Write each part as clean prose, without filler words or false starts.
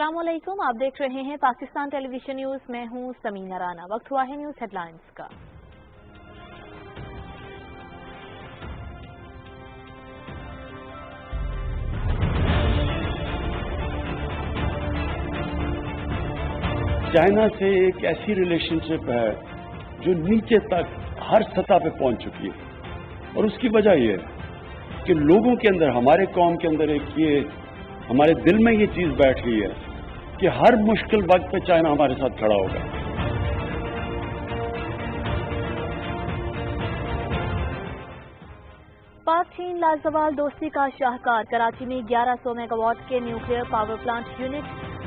अस्सलाम वालेकुम, आप देख रहे हैं पाकिस्तान टेलीविजन न्यूज। मैं हूं समीना राना। वक्त हुआ है न्यूज हेडलाइंस का। चाइना से एक ऐसी रिलेशनशिप है जो नीचे तक हर सतह पे पहुंच चुकी है, और उसकी वजह यह है कि लोगों के अंदर, हमारे कौम के अंदर एक ये हमारे दिल में ये चीज बैठ गई है कि हर मुश्किल वक्त पे चाइना हमारे साथ खड़ा होगा। पाक चीन लाजवाल दोस्ती का शाहकार। कराची में 1100 मेगावाट के न्यूक्लियर पावर प्लांट यूनिट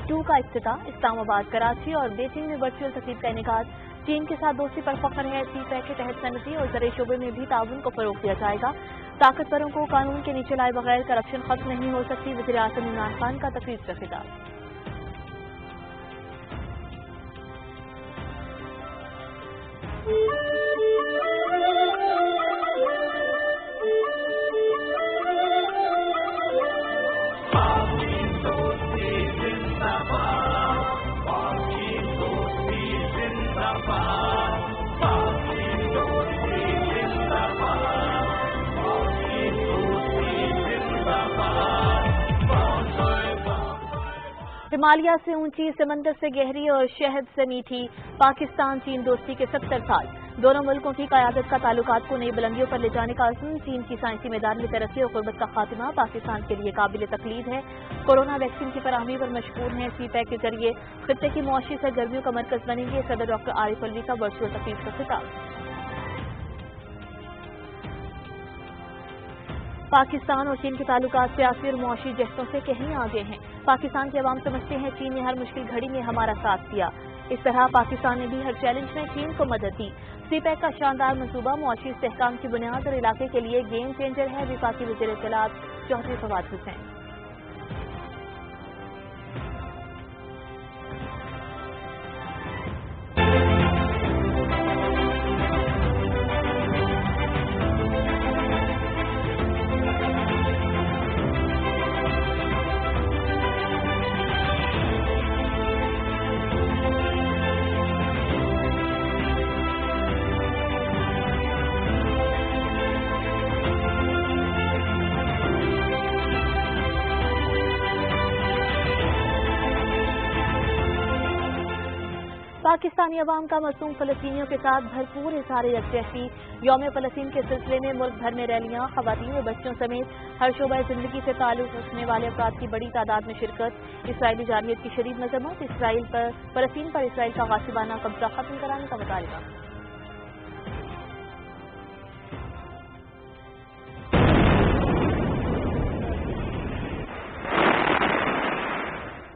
2 का इफ्तिताह। इस्लामाबाद, कराची और बीजिंग में वर्चुअल तकरीब का इनेकाद। चीन के साथ दोस्ती पर फख्र है। सीपैक के तहत सनती और ज़राई शोबे में भी ताउन को फरोग दिया जाएगा। ताकतवरों को कानून के नीचे लाए बगैर करप्शन खत्म नहीं हो सकती। वज़ीर आज़म इमरान खान का तकरीब से खिताब। हिमालय से ऊंची, समंदर से गहरी और शहद से मीठी। पाकिस्तान चीन दोस्ती के 70 साल। दोनों मुल्कों की क़यादत का ताल्लुकात को नई बुलंदियों पर ले जाने का अज़्म। चीन की साइंसी मैदान में तरक्की और ग़ुरबत का खात्मा पाकिस्तान के लिए काबिल तक़लीद है। कोरोना वैक्सीन की फराहमी पर मशगूल हैं। सीपैक के जरिए खित्ते की मुआशी सरगर्मियों का मरकज बनेंगे। सदर डॉक्टर आरिफ अलवी का वर्चुअल तकरीब से खिताब। पाकिस्तान और चीन के ताल्लुकात सियासी और मुआशी जहतों से कहीं आगे हैं। पाकिस्तान के अवाम समझते हैं चीन ने हर मुश्किल घड़ी में हमारा साथ दिया। इस तरह पाकिस्तान ने भी हर चैलेंज में चीन को मदद दी। सीपैक का शानदार मंसूबा मुआशी इस्तेहकाम की बुनियाद और इलाके के लिए गेम चेंजर है। वफाकी वज़ीर इत्तलात चौधरी फवाद हुसैन। पाकिस्तानी अवाम का मासूम फलस्तीनियों के साथ भरपूर इज़हार यकजहती। यौम फलस्तीन के सिलसिले में मुल्क भर में रैलियां। ख़वातीन और बच्चों समेत हर शोबा जिंदगी से ताल्लुक़ रखने वाले अफराद की बड़ी तादाद में शिरकत। इसराइली जारहियत की शदीद मज़म्मत। इसराइल पर फलस्तीन पर इसराइल का गासिबाना कब्जा खत्म कराने का मुतालबा।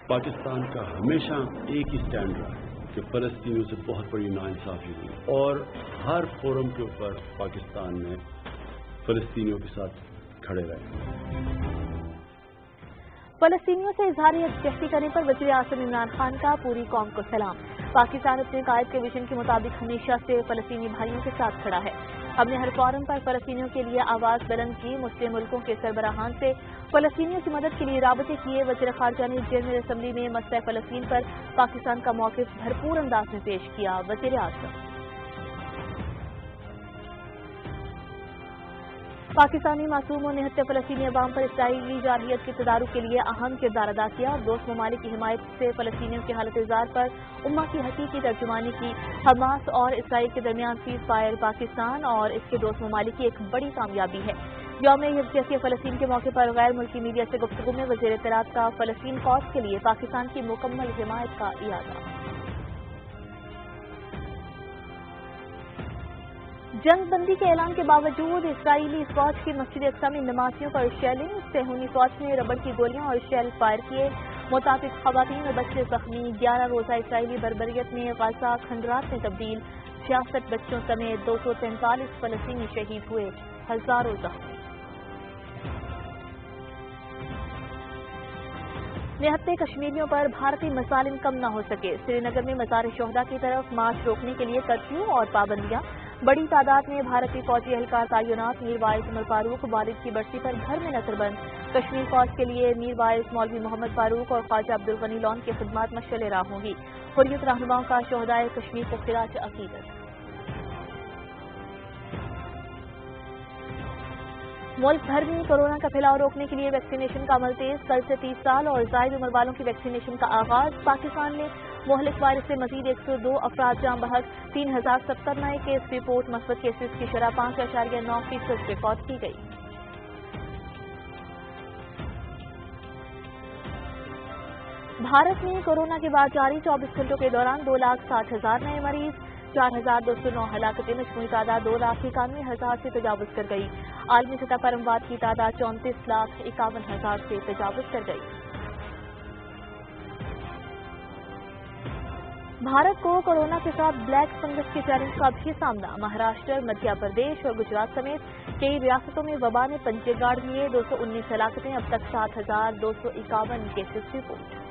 पाकिस्तान का हमेशा एक ही स्टैंड रहा कि फ़लस्तीनियों से बहुत बड़ी नाइंसाफ़ी हुई, और हर फोरम के ऊपर पाकिस्तान ने फ़लस्तीनियों के साथ खड़े रहे। फ़लस्तीनियों से इज़हार यकजहती करने पर वज़ीर आज़म इमरान खान का पूरी कौम को सलाम। पाकिस्तान अपने कायद के विजन के मुताबिक हमेशा से फ़लस्तीनी भाइयों के साथ खड़ा है। हमने हर फोरम पर फ़लस्तीनियों के लिए आवाज़ बुलंद की। मुस्लिम मुल्कों के सरबराहान से फ़लस्तीनियों की मदद के लिए राबते किए। वज़ीर ख़ारजा ने जनरल असम्बली में मसला फ़लस्तीन पर पाकिस्तान का मौक़िफ़ भरपूर अंदाज में पेश किया। वज़ीर आज़म पाकिस्तानी मासूम और निहत्ते फ़लस्तीनी अवाम पर इसराइली जारहियत के तदारुक के लिए अहम किरदार अदा किया। दोस्त ममालिक की हिमायत से फ़लस्तीनियों की हालत इज़्ज़ार पर उम्मा की हकीकी तर्जुमानी की। हमास और इसराइल के दरमियान सीज़ फायर पाकिस्तान और इसके दोस्त ममालिक की एक बड़ी कामयाबी है। यौम यकजहती फ़लस्तीन के मौके पर गैर मुल्की मीडिया से गुफ्तगू में वज़ीर इत्तलात का फ़लस्तीन कॉज के लिए पाकिस्तान की मुकम्मल हिमायत का इरादा। जंग बंदी के ऐलान के बावजूद इसराइली फौज की मस्जिद अक्सा में नमाजियों पर शेलिंग। सेहूनी फौज ने रबड़ की गोलियां और शेल फायर किए। मुताबिक खवातीन और बच्चे जख्मी। 11 रोजा इसराइली बर्बरियत में गजा खंडरात में तब्दील। 66 बच्चों समेत 243 फ़लस्तीनी शहीद हुए, हजारों जख्मी। निहत्ते कश्मीरियों पर भारतीय मसालिम कम न हो सके। श्रीनगर में मज़ार-ए-शोहदा की तरफ मार्च रोकने के लिए कर्फ्यू और पाबंदियां। बड़ी तादाद में भारतीय फौजी एहलकार तैनात। मीर वाइस उमर फारूक वालिद की बरसी पर घर में नजरबंद। कश्मीर फौज के लिए मीर वाइस मौलवी मोहम्मद फारूक और ख्वाजा अब्दुल गनी लॉन की खिदमत मशअल राह होंगी। हुर्रियत रहनुमाओं का शोहदाए कश्मीर को खिराज अकीदत। मुल्क भर में कोरोना का फैलाव रोकने के लिए वैक्सीनेशन का अमल तेज। कल से 30 साल और जायद उम्र वालों की वैक्सीनेशन का आगाज। पाकिस्तान में मुहलिक वायरस से मजीद 102 अफराद जान बहक। 3070 नए केस रिपोर्ट। मस्बत केसेस की शरह 5.9% रिकॉर्ड की गई। भारत में कोरोना के बाद जारी 24 घंटों के दौरान 2,60,000 नए मरीज। 4,209 हलाकतें। मजमूई तादाद 2,91,000 से तजावुज कर गई। आलमी सतह पर अमवात की तादाद 34,51,000 से तजावुज कर गई। भारत को कोरोना के साथ ब्लैक फंगस के चैलेंज का भी सामना। महाराष्ट्र, मध्य प्रदेश और गुजरात समेत कई रियासतों में वबा ने पंजे गाड़ दिए। 219 हलाकतें। अब तक 7,251 केसेस रिपोर्ट।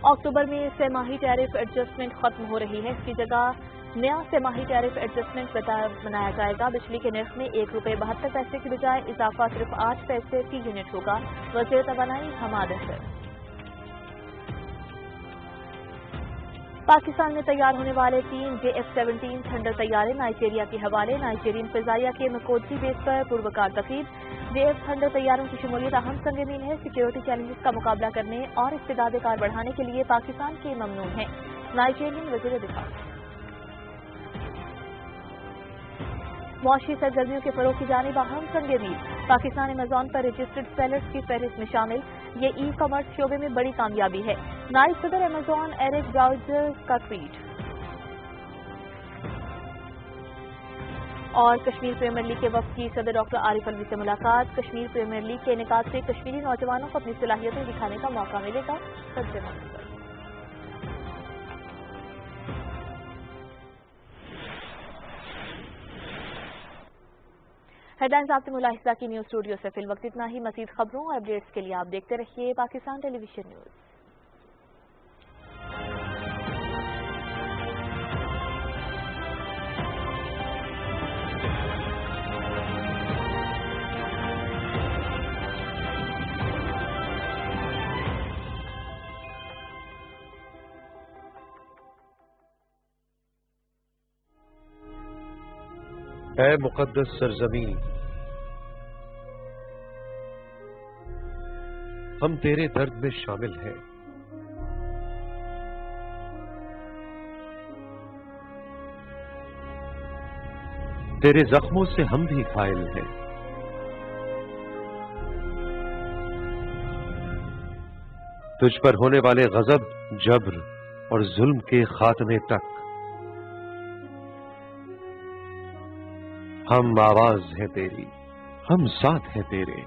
अक्टूबर में सेमाही टैरिफ एडजस्टमेंट खत्म हो रही है। इसकी जगह नया सेमाही टैरिफ एडजस्टमेंट बनाया जाएगा। बिजली के नर्ख में ₹1.72 की बजाय इजाफा सिर्फ 8 पैसे फी यूनिट होगा। वज़ीर तवानाई हमाद अख्तर। पाकिस्तान में तैयार होने वाले 3 JF-17 थंडर तैयारे नाइजीरिया के हवाले। नाइजीरियन फिजाइया के मकोदरी बेस पर पूर्वकार तकरीब। JF थंडर तैयारों की शमूलियत अहम संगमीन है। सिक्योरिटी चैलेंजेस का मुकाबला करने और इस्तेदाद कार बढ़ाने के लिए पाकिस्तान के ममनून है। नाइजीरियन वज़ीर दिफा। मुआशी सरगर्मियों के फरोग की जानिब अहम संगमीन। पाकिस्तान अमेज़ॉन पर रजिस्टर्ड सेलर्स की फहरिस्त में शामिल। ये ई कॉमर्स शोबे में बड़ी कामयाबी है। नायब सदर अमेज़ॉन एरिक ब्राउजर का ट्वीट। और कश्मीर प्रीमियर लीग के वक्त की सदर डॉक्टर आरिफ अलवी से मुलाकात। कश्मीर प्रीमियर लीग के इनेकाद से कश्मीरी नौजवानों को अपनी सलाहियतें दिखाने का मौका मिलेगा। हेडलाइंस आपसे मुलाहिजा की न्यूज स्टूडियो से फिल वक्त इतना ही। मजीद खबरों और अपडेट्स के लिए आप देखते रहिए पाकिस्तान टेलीविजन न्यूज। ऐ मुकद्दस सरजमीन, हम तेरे दर्द में शामिल हैं। तेरे जख्मों से हम भी घायल हैं। तुझ पर होने वाले गजब, जब्र और जुल्म के खात्मे तक हम आवाज है तेरी, हम साथ हैं तेरे।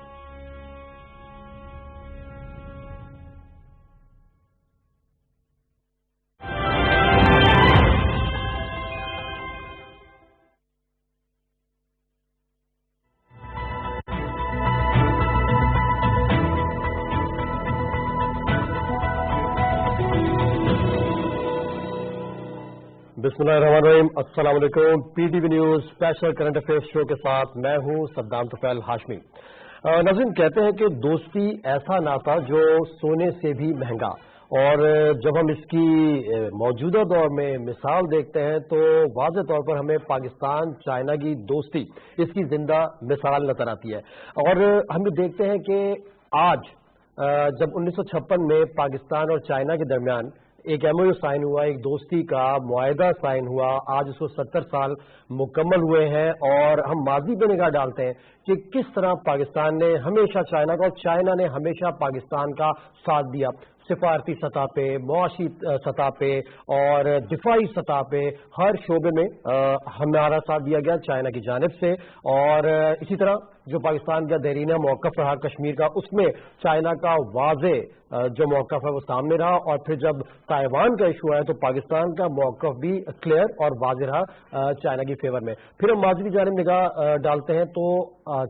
बिस्मिल्लाहिर्रहमानिर्रहीम। अस्सलाम वालेकुम। PTV news special current affairs show के साथ मैं हूं सद्दाम तुफैल हाशमी। नाज़रीन, कहते हैं कि दोस्ती ऐसा नाता जो सोने से भी महंगा, और जब हम इसकी मौजूदा दौर में मिसाल देखते हैं तो वाज़ेह तौर पर हमें पाकिस्तान चाइना की दोस्ती इसकी जिंदा मिसाल नजर आती है। और हम देखते हैं कि आज जब 1956 में पाकिस्तान और चाइना के दरमियान एक MOU साइन हुआ, एक दोस्ती का मुआहदा साइन हुआ, आज उसको 70 साल मुकम्मल हुए हैं। और हम माजी पे निगाह डालते हैं कि किस तरह पाकिस्तान ने हमेशा चाइना का और चाइना ने हमेशा पाकिस्तान का साथ दिया, सिफारती सतह पे, मुआशी सतह पे और दिफाई सतह पे, हर शोबे में हमारा साथ दिया गया चाइना की जानिब से। और इसी तरह जो पाकिस्तान का देरीना मौक़िफ़ रहा कश्मीर का, उसमें चाइना का वाज़े जो मौक़िफ़ है वो सामने रहा। और फिर जब ताइवान का इशू आया तो पाकिस्तान का मौक़िफ़ भी क्लियर और वाज़े रहा चाइना की फेवर में। फिर हम माजी की जानिब निगाह डालते हैं तो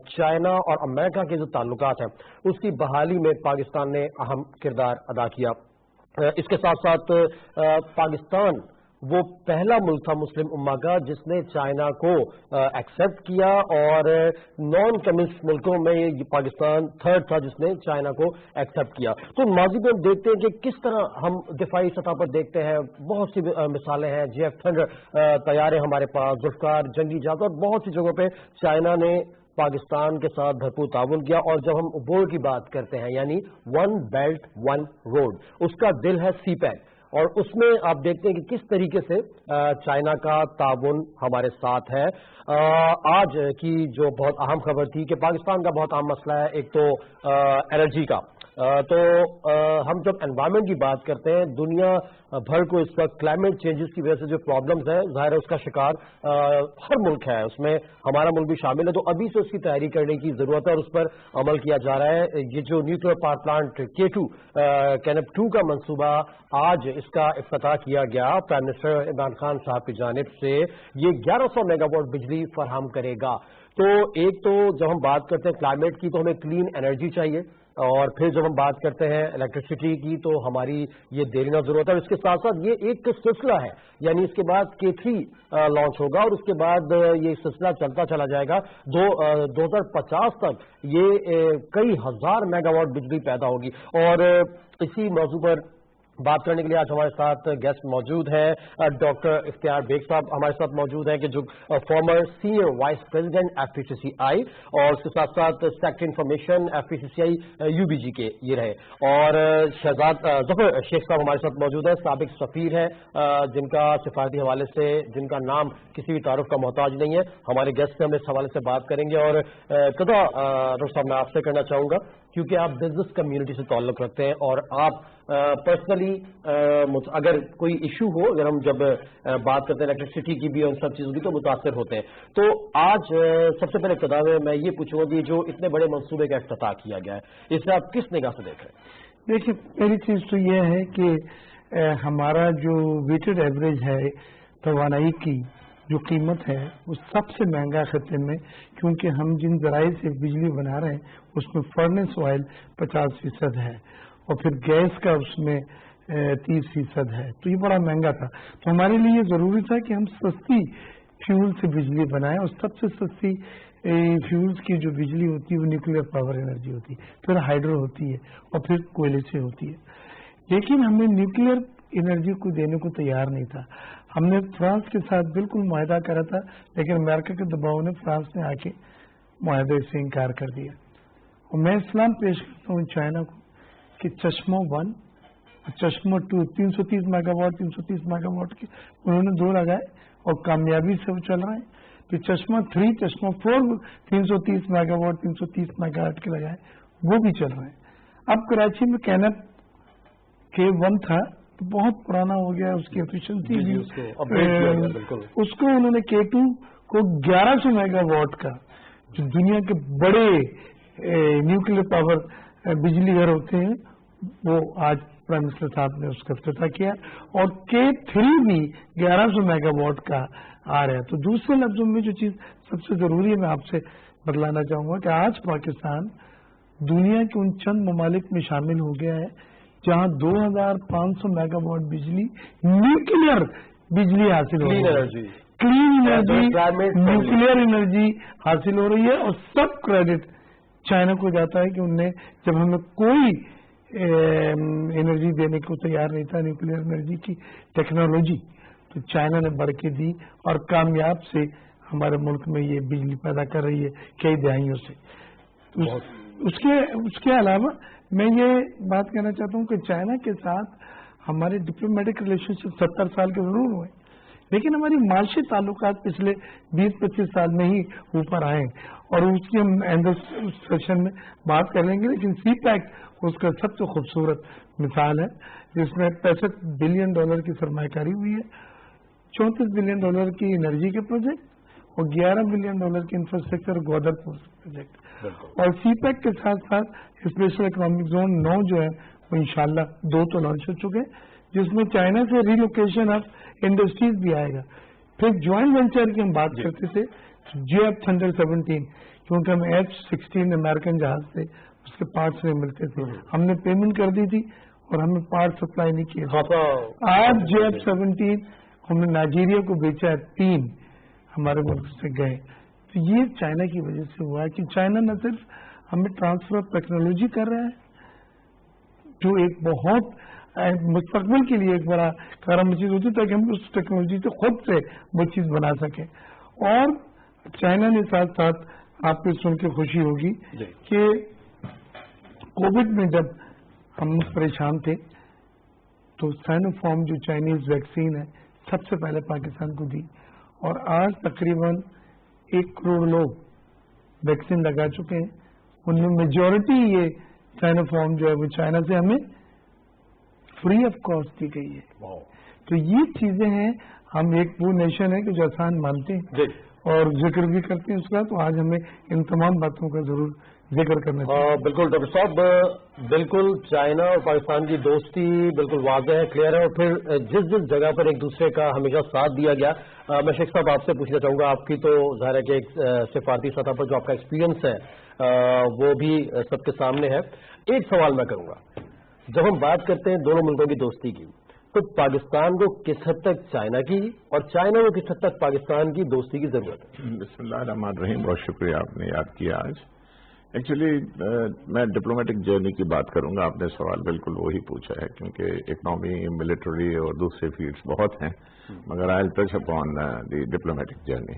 चाइना और अमेरिका के जो ताल्लुकात हैं उसकी बहाली में पाकिस्तान ने अहम किरदार अदा किया। इसके साथ साथ पाकिस्तान وہ پہلا ملک تھا مسلم امہ کا جس نے چائنا کو ایکسیپٹ کیا، اور نان کمیونسٹ ملکوں میں پاکستان تھرڈ تھا جس نے چائنا کو ایکسیپٹ کیا۔ تو ماضی میں ہم دیکھتے ہیں کہ کس طرح ہم دفاعی سطح پر دیکھتے ہیں، بہت سی مثالیں ہیں، JF تھنڈر طیارے ہمارے پاس، ذوالفقار جنگی جہاز، اور بہت سی جگہوں پہ چائنا نے پاکستان کے ساتھ بھرپور تعاون کیا۔ اور جب ہم عبور کی بات کرتے ہیں، یعنی ون بیلٹ ون روڈ، اس کا دل ہے سی پیک، اور اس میں آپ دیکھتے ہیں کہ کس طریقے سے چائنا کا تعاون ہمارے ساتھ ہے۔ آج کی جو بہت اہم خبر تھی کہ پاکستان کا بہت اہم مسئلہ ہے ایک تو انرجی کا، تو ہم جب انوائرمنٹ کی بات کرتے ہیں، دنیا بھر کو اس وقت کلائمیٹ چینجز کی وجہ سے جو پرابلمز ہیں، ظاہر ہے اس کا شکار ہر ملک ہے، اس میں ہمارا ملک بھی شامل ہے، تو ابھی سے اس کی تیاری کرنے کی ضرورت ہے اور اس پر عمل کیا جا رہا ہے۔ یہ جو نیوکلیر پاور پلانٹ K2 کینپ 2 کا منصوبہ آج اس کا افتتاح کیا گیا پرائم منسٹر عمران خان صاحب کی جانب سے، یہ 1100 میگا واٹ بجلی فراہم کرے گا۔ تو ایک تو جب ہم بات کرتے ہیں کلائمیٹ کی تو ہمیں کلین انرجی چاہیے، اور پھر جب ہم بات کرتے ہیں الیکٹریسٹی کی تو ہماری یہ دیرینہ ضرورت ہے، اور اس کے ساتھ ساتھ یہ ایک سلسلہ ہے، یعنی اس کے بعد K3 لانچ ہوگا اور اس کے بعد یہ سلسلہ چلتا چلا جائے گا، 2050 تک یہ کئی ہزار میگا واٹ بجلی پیدا ہوگی۔ اور اسی موضوع پر بات کرنے کے لیے آج ہمارے ساتھ گیسٹ موجود ہیں، ڈاکٹر اختیار بیگ صاحب ہمارے ساتھ موجود ہیں کہ جو former senior vice president FPCCI، اور اس کے ساتھ ساتھ سیکٹری انفارمیشن FPCCI UBG کے یہ رہے، اور شہزاد ظفر شیخ صاحب ہمارے ساتھ موجود ہیں، سابق سفیر ہیں، جن کا سفارتی حوالے سے جن کا نام کسی بھی تعارف کا محتاج نہیں ہے، ہمارے گیسٹ سے ہم اس حوالے سے بات کریں گے۔ اور ابتدا ڈاکٹر صاحب میں آپ سے کرنا چاہوں گا، کیونکہ آپ بزنس کمیونٹی سے تعلق رکھتے ہیں اور آپ پرسنلی اگر کوئی ایشو ہو، اگر ہم جب بات کرتے ہیں الیکٹریسٹی کی بھی اور ان سب چیزوں کی تو متاثر ہوتے ہیں۔ تو آج سب سے پہلے ابتدا میں یہ پوچھوں گا کہ جو اتنے بڑے منصوبے کا افتتاح کیا گیا ہے، اسے آپ کس نگاہ سے دیکھ رہے ہیں؟ دیکھیے، پہلی چیز تو یہ ہے کہ ہمارا جو ویٹڈ ایوریج ہے توانائی کی جو قیمت ہے وہ سب سے مہنگا خطے میں، کیونکہ ہم جن ذرائع سے بجلی بنا رہے ہیں اس میں فرنس آئل 50% ہے اور پھر گیس کا اس میں 30% ہے، تو یہ بڑا مہنگا تھا۔ تو ہمارے لیے یہ ضروری تھا کہ ہم سستی فیول سے بجلی بنائیں، اور سب سے سستی فیولز کی جو بجلی ہوتی ہے وہ نیوکلیر پاور انرجی ہوتی ہے، پھر ہائیڈرو ہوتی ہے اور پھر کوئلے سے ہوتی ہے۔ لیکن ہمیں نیوکلیر انرجی کو دینے کو تیار نہیں تھا۔ ہم نے فرانس کے ساتھ بالکل معاہدہ کرا تھا، لیکن امریکہ کے دباؤ نے فرانس نے آ کے معاہدے سے انکار کر دیا، اور میں اسلام پیش کرتا ہوں چائنا کو کہ چشمہ 1 اور چشمہ 2 330 میگا واٹ 330 میگا واٹ کے انہوں نے 2 لگائے اور کامیابی سے وہ چل رہے ہیں۔ پھر چشمہ 3 چشمہ 4 330 میگا واٹ 330 میگا واٹ کے لگائے، وہ بھی چل رہے ہیں۔ اب کراچی میں کینپ K1 تھا تو بہت پرانا ہو گیا، اس کی ایفیشنسی بھی، اس کو انہوں نے K2 کو 1100 میگا واٹ کا، جو دنیا کے بڑے نیوکلیر پاور بجلی گھر ہوتے ہیں، وہ آج پرائم منسٹر صاحب نے اس کا افتتاح کیا، اور K3 بھی 1100 میگا واٹ کا آ رہا ہے۔ تو دوسرے لفظوں میں جو چیز سب سے ضروری ہے میں آپ سے بتلانا چاہوں گا کہ آج پاکستان دنیا کے ان چند ممالک میں شامل ہو گیا ہے جہاں 2500 میگا واٹ بجلی نیوکلیر بجلی حاصل ہو رہی ہے، کلین انرجی نیوکلیر انرجی حاصل ہو رہی ہے، اور سب کریڈٹ چائنا کو جاتا ہے کہ انہوں نے جب ہمیں کوئی انرجی دینے کو تیار نہیں تھا نیوکلیر انرجی کی ٹیکنالوجی، تو چائنا نے بڑھ کے دی اور کامیاب سے ہمارے ملک میں یہ بجلی پیدا کر رہی ہے کئی دہائیوں سے۔ اس کے علاوہ میں یہ بات کہنا چاہتا ہوں کہ چائنا کے ساتھ ہمارے ڈپلومیٹک ریلیشن شپ 70 سال کے ضرور ہوئے، لیکن ہماری معاشی تعلقات پچھلے 20-25 سال میں ہی اوپر آئے، اور اس کی ہم سیشن میں بات کر لیں گے۔ لیکن سی پیک اس کا سب سے خوبصورت مثال ہے، جس میں $65 بلین کی سرمایہ کاری ہوئی ہے، $34 بلین کی انرجی کے پروجیکٹ اور $11 بلین کی انفراسٹرکچر گودر پروجیکٹ، اور سی پیک کے ساتھ ساتھ اسپیشل اکنامک زون 9 جو ہے وہ انشاءاللہ 2 تو لانچ ہو چکے ہیں، جس میں چائنا سے ری لوکیشن آف انڈسٹریز بھی آئے گا۔ پھر جوائنٹ وینچر کی ہم بات کرتے تھے JF تھنڈر 17، کیونکہ ہم H-16 امریکن جہاز سے اس کے پارٹس میں ملتے تھے، ہم نے پیمنٹ کر دی تھی اور ہمیں پارٹ سپلائی نہیں کیے۔ آج JF 17 हमने नाइजीरिया को बेचा है 3 हमारे मुल्क से गए। तो ये चाइना की वजह से हुआ है कि चाइना न सिर्फ हमें ट्रांसफर ऑफ टेक्नोलॉजी कर रहा है, जो एक बहुत मुस्तकबिल के लिए एक बड़ा कारगर चीज होती है, ताकि हम उस टेक्नोलॉजी से खुद से वो चीज बना सकें। और चाइना ने साथ साथ, आपको सुन के खुशी होगी कि कोविड में जब हम परेशान थे तो साइनोफार्म जो चाइनीज वैक्सीन है सबसे पहले पाकिस्तान को दी, और आज तकरीबन 1 करोड़ लोग वैक्सीन लगा चुके हैं। उनमें मेजॉरिटी ये साइनोफार्म जो है वो चाइना से हमें फ्री ऑफ कॉस्ट दी गई है। तो ये चीजें हैं, हम एक वो नेशन है कि जो आसान मानते हैं और जिक्र भी करते हैं उसका, तो आज हमें इन तमाम बातों का जरूर जिक्र करना चाहिए। बिल्कुल डॉक्टर साहब, बिल्कुल चाइना और पाकिस्तान की दोस्ती बिल्कुल वाज़ेह है, क्लियर है, और फिर जिस जिस जगह पर एक दूसरे का हमेशा साथ दिया गया। मैं शेख साहब आपसे पूछना चाहूंगा, आपकी तो ज़ाहिर है कि एक सिफारती सतह पर जो आपका एक्सपीरियंस है वो भी सबके सामने है। एक सवाल मैं करूंगा, जब हम बात करते हैं दोनों मुल्कों की दोस्ती की, तो पाकिस्तान को किस हद तक चाइना की और चाइना को किस हद तक पाकिस्तान की दोस्ती की जरूरत है? बिस्मिल्लाहिर्रहमानिर्रहीम, बहुत शुक्रिया आपने याद किया आज। एक्चुअली मैं डिप्लोमेटिक जर्नी की बात करूंगा। आपने सवाल बिल्कुल वही पूछा है, क्योंकि इकोनॉमी, मिलिट्री और दूसरे फील्ड्स बहुत हैं, मगर I touch upon the diplomatic journey.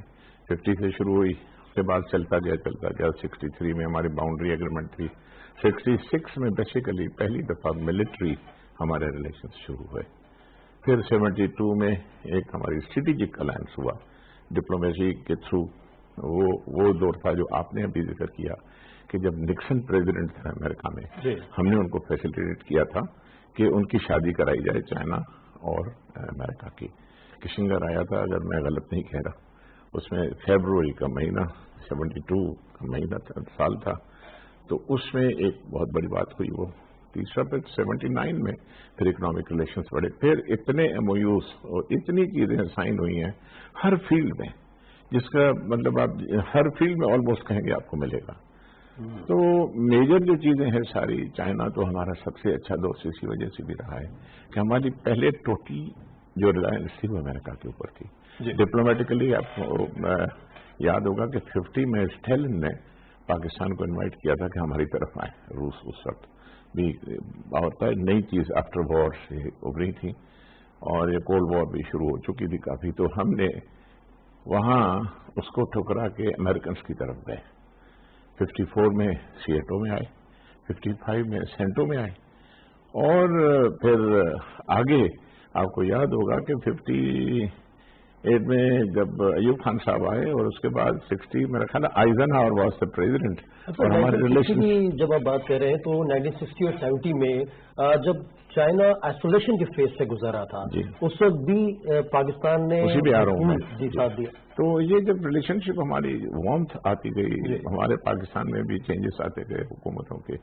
50 से शुरू हुई, उसके बाद चलता गया 63 में हमारी बाउंड्री एग्रीमेंट थी। 66 में बेसिकली पहली दफा मिलिट्री हमारे रिलेशंस शुरू हुए। फिर 72 में एक हमारी स्ट्रेटेजिक अलायंस हुआ डिप्लोमेसी के थ्रू। वो दौर था जो आपने अभी जिक्र किया कि जब निक्सन प्रेसिडेंट थे अमेरिका में, हमने उनको फैसिलिटेट किया था कि उनकी शादी कराई जाए चाइना और अमेरिका की। किशिंगर आया था, अगर मैं गलत नहीं कह रहा, उसमें फरवरी का महीना 72 का महीना साल था, तो उसमें एक बहुत बड़ी बात हुई। वो तीसरा फिर 79 में फिर इकोनॉमिक रिलेशंस बढ़े, फिर इतने MOUs और इतनी चीजें साइन हुई हैं हर फील्ड में, जिसका मतलब आप हर फील्ड में ऑलमोस्ट कहेंगे आपको मिलेगा। तो मेजर जो चीजें हैं सारी, चाइना तो हमारा सबसे अच्छा दोस्त इसी वजह से भी रहा है कि हमारी पहले टोटल जो रिलायंस थी वो अमेरिका के ऊपर थी। डिप्लोमेटिकली आपको याद होगा कि 50 में स्टेलिन ने पाकिस्तान को इनवाइट किया था कि हमारी तरफ आए। रूस उस वक्त भी होता है, नई चीज आफ्टर वॉर से उभरी थी और ये कोल्ड वॉर भी शुरू हो चुकी थी काफी। तो हमने वहां उसको ठुकरा के अमेरिकन की तरफ गए। 54 में सिएटो में आए, 55 में सेंटो में आए, और फिर आगे आपको याद होगा कि 58 में जब अयूब खान साहब आए, और उसके बाद 60 में रखा ना आइजनहावर वाज द प्रेसिडेंट। और हमारे रिलेशन की जब आप बात कर रहे हैं तो 1960 और 70 में जब चाइना आइसोलेशन के फेज से गुजरा था, उस वक्त भी पाकिस्तान ने उसी भी आ रहा हूं मैं जी साथ दिया। तो ये जब रिलेशनशिप हमारी वार्मथ आती गई, हमारे पाकिस्तान में भी चेंजेस आते गए हुकूमतों के,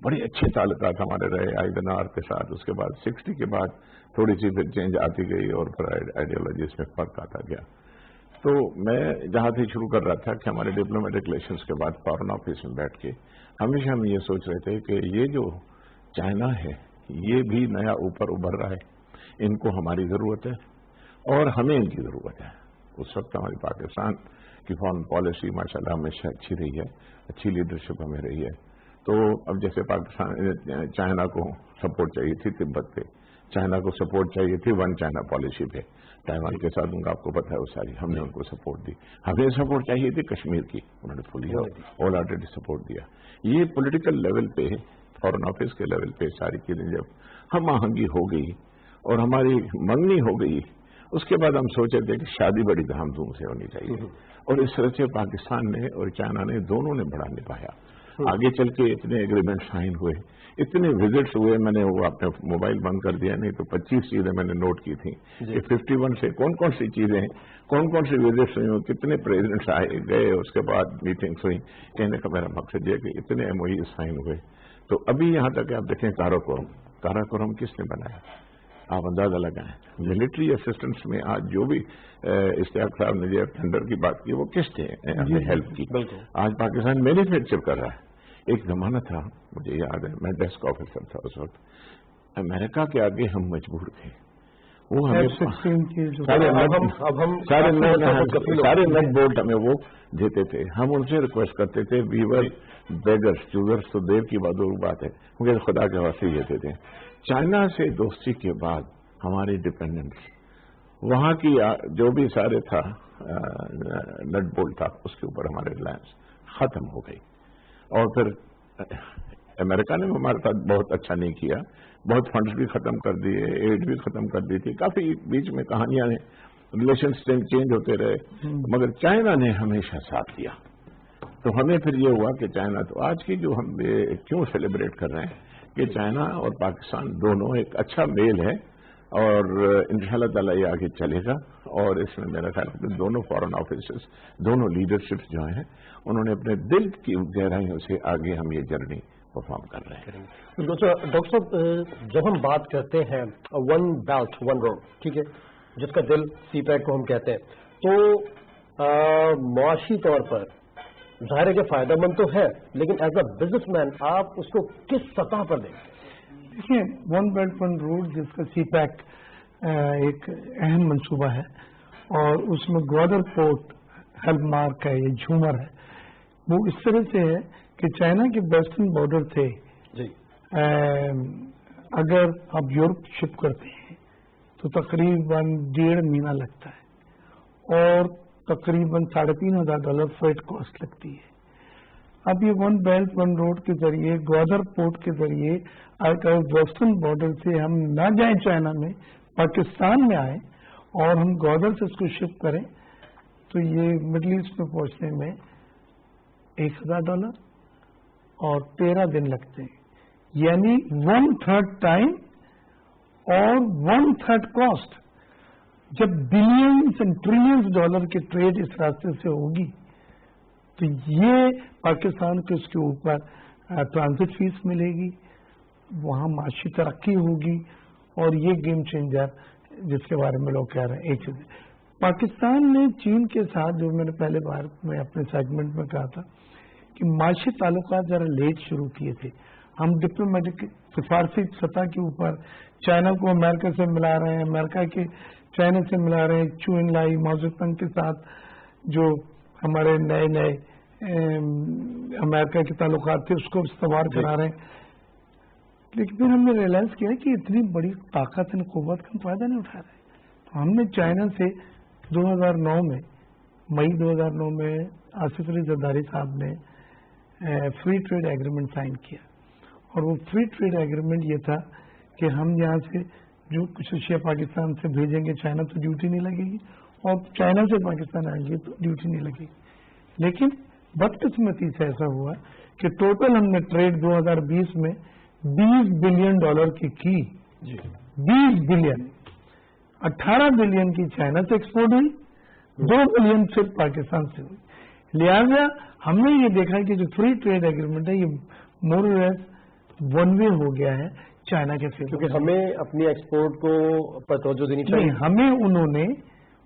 बड़े अच्छे ताल्लुकात हमारे रहे आइजनहावर के साथ। उसके बाद 60 के बाद थोड़ी सी फिर चेंज आती गई और फिर आइडियोलॉजीज में फर्क आता गया। तो मैं जहां से शुरू कर रहा था कि हमारे डिप्लोमेटिक रिलेशंस के बाद फॉरेन ऑफिस में बैठ के हमेशा हम ये सोच रहे थे कि ये जो चाइना है ये भी नया ऊपर उभर रहा है, इनको हमारी जरूरत है और हमें इनकी जरूरत है। उस वक्त हमारी पाकिस्तान की फॉरेन पॉलिसी माशाल्लाह हमेशा अच्छी रही है, अच्छी लीडरशिप हमें रही है। तो अब जैसे पाकिस्तान चाइना को सपोर्ट चाहिए थी तिब्बत पे, चाइना को सपोर्ट चाहिए थी वन चाइना पॉलिसी पे, ताइवान के साथ उनका आपको पता है वो सारी, हमने उनको सपोर्ट दी। हमें सपोर्ट चाहिए थी कश्मीर की, उन्होंने फुली ऑल आउटेड सपोर्ट दिया। ये पॉलिटिकल लेवल पे, फॉरेन ऑफिस के लेवल पे सारी चीजें जब हम आहंगी हो गई और हमारी मंगनी हो गई, उसके बाद हम सोचे थे कि शादी बड़ी धामधूम से होनी चाहिए, और इस तरह से पाकिस्तान ने और चाइना ने दोनों ने बड़ा निभाया। आगे चल के इतने एग्रीमेंट साइन हुए, इतने विजिट्स हुए, मैंने वो अपने मोबाइल बंद कर दिया, नहीं तो 25 चीजें मैंने नोट की थी कि 51 से कौन कौन सी चीजें, कौन कौन सी विजिट्स हुई, कितने प्रेसिडेंट्स आए गए, उसके बाद मीटिंग्स हुई। कहने का मेरा मकसद ये कि इतने MOU साइन हुए। तो अभी यहाँ तक आप देखें काराकोरम किसने बनाया, आप अंदाजा लगाएं। मिलिट्री असिस्टेंस में आज जो भी इश्तियाक साहब ने जो टेंडर की बात की वो किस थे हेल्प की, आज पाकिस्तान मैन्युफैक्चर कर रहा है। एक जमाना था, मुझे याद है, मैं डेस्क ऑफिसर था उस वक्त, अमेरिका के आगे हम मजबूर थे। वो हमें F-16 की जो सारे नट बोल्ट हमें वो देते थे। हम उनसे रिक्वेस्ट करते थे, वीवर बेगर्स, चूजर्स तो देव की बात है, क्योंकि खुदा के वास्ते ये देते। चाइना से दोस्ती के बाद हमारी डिपेंडेंस, वहां की जो भी सारे था नट बोल्ट था, उसके ऊपर हमारे रिलायंस खत्म हो गई। और फिर अमेरिका ने हमारे साथ बहुत अच्छा नहीं किया, बहुत फंड्स भी खत्म कर दिए, एड भी खत्म कर दी थी, काफी बीच में कहानियां हैं, रिलेशंस चेंज होते रहे, मगर चाइना ने हमेशा साथ दिया। तो हमें फिर ये हुआ कि चाइना, तो आज की जो हम क्यों सेलिब्रेट कर रहे हैं कि चाइना और पाकिस्तान दोनों एक अच्छा मेल है, और इंशाल्लाह ताला ये आगे चलेगा। और इसमें मेरा ख्याल है दोनों फॉरेन ऑफिसर्स, दोनों लीडरशिप जो हैं, उन्होंने अपने दिल की गहराइयों से आगे हम ये जर्नी परफॉर्म कर रहे हैं। डॉक्टर साहब, जब हम बात करते हैं वन बेल्ट वन रोड, ठीक है, जिसका दिल सीपैक को हम कहते हैं, तो मुआशी तौर पर जाहिर है कि फायदेमंद तो है, लेकिन एज अ बिजनेसमैन आप उसको किस सतह पर देखें? देखिए, वन बेल्ट वन रोड जिसका सीपैक एक अहम मंसूबा है, और उसमें ग्वादर पोर्ट हॉलमार्क है, ये झूमर है। वो इस तरह से है कि चाइना के वेस्टर्न बॉर्डर से जी, अगर आप यूरोप शिप करते हैं तो तकरीबन 1.5 महीना लगता है, और तकरीबन $3,500 फ्रेट कॉस्ट लगती है। अब ये वन बेल्ट वन रोड के जरिए, ग्वादर पोर्ट के जरिए, अगर वेस्टर्न बॉर्डर से हम ना जाएं चाइना में, पाकिस्तान में आए और हम ग्वादर से इसको शिप करें, तो ये मिडल ईस्ट में पहुंचने में $1,000 और 13 दिन लगते हैं, यानी 1/3 टाइम और 1/3 कॉस्ट। जब बिलियंस एंड ट्रिलियंस डॉलर की ट्रेड इस रास्ते से होगी, तो ये पाकिस्तान को इसके ऊपर ट्रांजिट फीस मिलेगी, वहां माशी तरक्की होगी, और ये गेम चेंजर जिसके बारे में लोग कह रहे हैं। एक चीज, पाकिस्तान ने चीन के साथ, जो मैंने पहले बार में अपने सेगमेंट में कहा था कि माशी ताल्लुकात जरा लेट शुरू किए थे। हम डिप्लोमेटिक सिफारसी सतह के ऊपर चाइना को अमेरिका से मिला रहे हैं, अमेरिका के चाइना से मिला रहे हैं, चू इन लाई माओजेतुंग के साथ जो हमारे नए नए अमेरिका के ताल्लुकात थे उसको इस्तेमाल करा रहे हैं। लेकिन फिर हमने रियलाइज किया कि इतनी बड़ी ताकत और कुव्वत का फायदा नहीं उठा रहे, तो हमने चाइना से 2009 में, मई 2009 में आसिफ अली जरदारी साहब ने फ्री ट्रेड एग्रीमेंट साइन किया, और वो फ्री ट्रेड एग्रीमेंट ये था कि हम यहाँ से जो कुछ अशिया पाकिस्तान से भेजेंगे चाइना तो ड्यूटी नहीं लगेगी, और चाइना से पाकिस्तान आएंगे तो ड्यूटी नहीं लगेगी। लेकिन बदकिस्मती से ऐसा हुआ कि टोटल हमने ट्रेड 2020 में $20 बिलियन की 20 बिलियन, 18 बिलियन की चाइना से एक्सपोर्ट हुई, 2 बिलियन सिर्फ पाकिस्तान से हुई। लिहाजा हमने ये देखा कि जो फ्री ट्रेड एग्रीमेंट है ये मोर और लेस वन वे हो गया है चाइना के फेवर, क्योंकि हमें अपनी एक्सपोर्ट को तवज्जो देनी चाहिए। हमें उन्होंने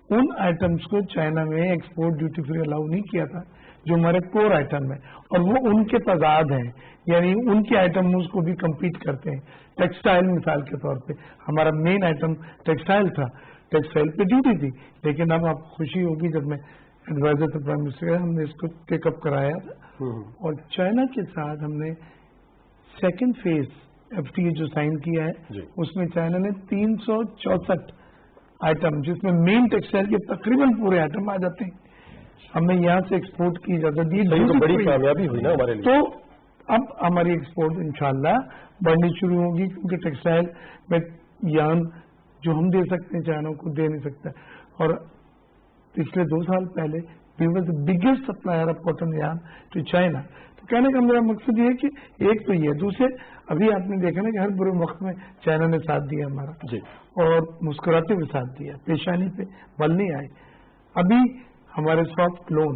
उन आइटम्स को चाइना में एक्सपोर्ट ड्यूटी फ्री अलाउ नहीं किया था जो हमारे कोर आइटम है, और वो उनके तजाद हैं, यानी उनके आइटम उसको भी कम्पीट करते हैं। टेक्सटाइल मिसाल के तौर पे हमारा मेन आइटम टेक्सटाइल था, टेक्सटाइल पे ड्यूटी थी, लेकिन अब आपको खुशी होगी जब मैं एडवाइजर थे प्राइम मिनिस्टर, हमने इसको टेकअप कराया और चाइना के साथ हमने सेकेंड फेज FTA जो साइन किया है उसमें चाइना ने 364 आइटम, जिसमें मेन टेक्सटाइल के तकरीबन पूरे आइटम आ जाते हैं, हमें यहाँ से एक्सपोर्ट की इजाजत दी। तो बड़ी कामयाबी हुई ना हमारे लिए। तो अब हमारी एक्सपोर्ट इंशाल्लाह बढ़नी शुरू होगी, क्योंकि टेक्सटाइल में यान जो हम दे सकते हैं चाइना को दे नहीं सकता। और पिछले 2 साल पहले we was the biggest supplier of cotton yarn to China. तो कहने का मेरा मकसद ये है कि एक तो ये, दूसरे अभी आपने देखा ना कि हर बुरे वक्त में चाइना ने साथ दिया हमारा जी, और मुस्कुराते हुए साथ दिया, पेशानी पे बल नहीं आए। अभी हमारे सॉफ्ट लोन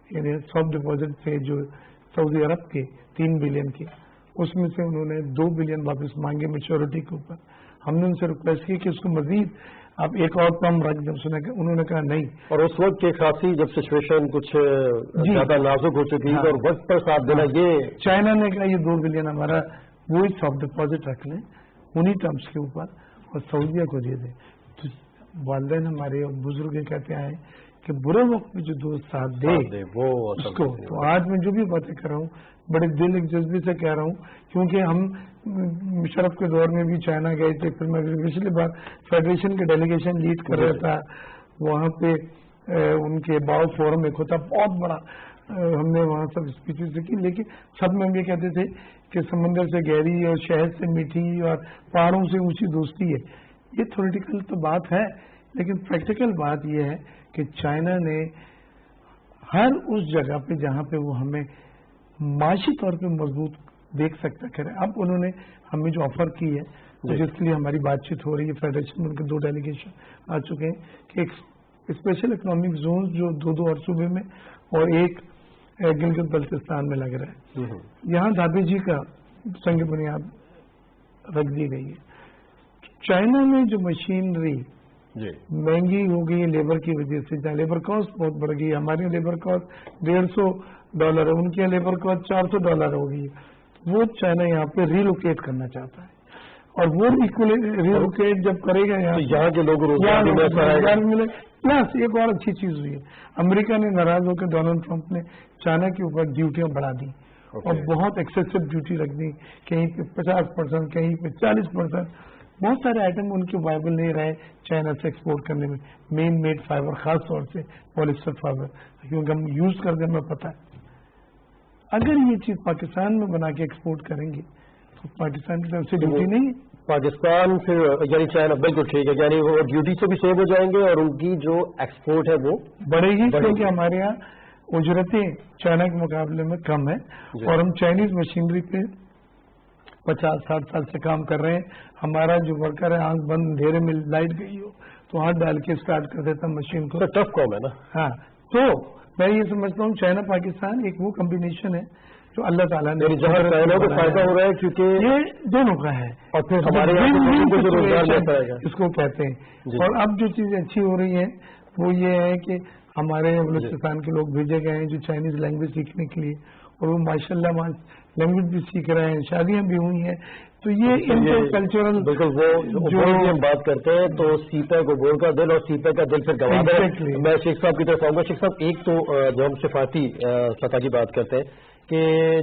यानी सॉफ्ट डिपॉजिट थे जो सऊदी अरब के 3 बिलियन के, उसमें से उन्होंने 2 बिलियन वापस मांगे मेच्योरिटी के ऊपर। हमने उनसे रिक्वेस्ट की कि उसको मजीद आप एक और कम रख दें, उन्होंने कहा नहीं। और उस वक्त के खासी जब सिचुएशन कुछ ज्यादा नाजुक हो चुकी थी और वक्त पर साथ देना, ये चाइना ने कहा ये 2 बिलियन हमारा वही सॉफ्ट डिपॉजिट रख लें उन्हीं टर्म्स के ऊपर और सऊदिया को दे दें। तो वालिदैन हमारे और बुजुर्ग कहते आए कि बुरे वक्त में जो दोस्त साथ दे वो उसको। तो आज मैं जो भी बातें कर रहा हूँ बड़े दिल एक जज्बे से कह रहा हूँ, क्योंकि हम मुशर्रफ के दौर में भी चाइना गए थे, फिर मैं पिछली बार फेडरेशन के डेलीगेशन लीड कर रहा था, वहाँ पे उनके बाओ फोरम एक होता बहुत बड़ा, हमने वहाँ सब स्पीचेस की, लेकिन सब में हम ये कहते थे कि समंदर से गहरी और शहद से मीठी और पहाड़ों से ऊंची दोस्ती है। ये थ्योरेटिकल तो बात है, लेकिन प्रैक्टिकल बात यह है कि चाइना ने हर उस जगह पे जहाँ पे वो हमें माशी तौर पे मजबूत देख सकता करे, अब उन्होंने हमें जो ऑफर की है, तो जिसके लिए हमारी बातचीत हो रही है, फेडरेशन में उनके 2 डेलीगेशन आ चुके हैं कि एक स्पेशल इकोनॉमिक जोन जो 2 और सूबे में और एक गिलगित बल्तिस्तान में लग रहा है, यहाँ दादी जी का संग बुनियाद रख दी गई है। चाइना में जो मशीनरी महंगी हो गई है लेबर की वजह से, जहाँ लेबर कॉस्ट बहुत बढ़ गई है, हमारी लेबर कॉस्ट $150 है, उनकी यहाँ लेबर कॉस्ट $400 हो गई है, वो चाइना यहाँ पे रिलोकेट करना चाहता है, और वो रिलोकेट जब करेगा यहाँ के लोग रोजगार मिले। प्लस एक और अच्छी चीज हुई है, अमेरिका ने नाराज होकर डोनाल्ड ट्रंप ने चाइना के ऊपर ड्यूटियां बढ़ा दी और बहुत एक्सेसिव ड्यूटी रख दी, कहीं पे 50%, कहीं पे 40%। बहुत सारे आइटम उनके वायबल नहीं रहे चाइना से एक्सपोर्ट करने में, मेन मेड फाइबर, खास तौर से पॉलिस्टर फाइबर, क्योंकि हम यूज करते हमें पता है। अगर ये चीज पाकिस्तान में बना के एक्सपोर्ट करेंगे तो पाकिस्तान की तरफ से ड्यूटी नहीं है, पाकिस्तान फिर यानी चाइना बिल्कुल ठीक है, यानी वो ड्यूटी से भी सेव हो जाएंगे और उनकी जो एक्सपोर्ट है वो बढ़ेगी, क्योंकि हमारे यहाँ उजरतें चाइना के मुकाबले में कम है और हम चाइनीज मशीनरी पे 50-60 साल से काम कर रहे हैं। हमारा जो वर्कर है आंख बंद अंधेरे में लाइट गई हो तो हाथ डाल के स्टार्ट कर देता मशीन को, टफ कॉम है ना। हाँ, तो मैं ये समझता हूँ चाइना पाकिस्तान एक वो कॉम्बिनेशन है जो अल्लाह ताला ने, जहाँ चाइना को फायदा हो रहा है क्योंकि ये दोनों का है, और फिर हमारे यहाँ इसको कहते हैं। और अब जो चीजें अच्छी हो रही है वो ये है कि हमारे बलूचिस्तान के लोग भेजे गए हैं जो चाइनीज लैंग्वेज सीखने के लिए, और वो माशाल्लाह लैंग्वेज भी सीख रहे हैं, शादियां भी हुई हैं। तो ये इंटरकल्चरल बिल्कुल वो जो हम बात करते हैं तो सीपे को बोल का दिल और सीपे का दिल फिर गवा दे। मैं शेख साहब की तरफ आऊंगा। शेख साहब, एक तो जो हम सिफाती सतह की बात करते हैं कि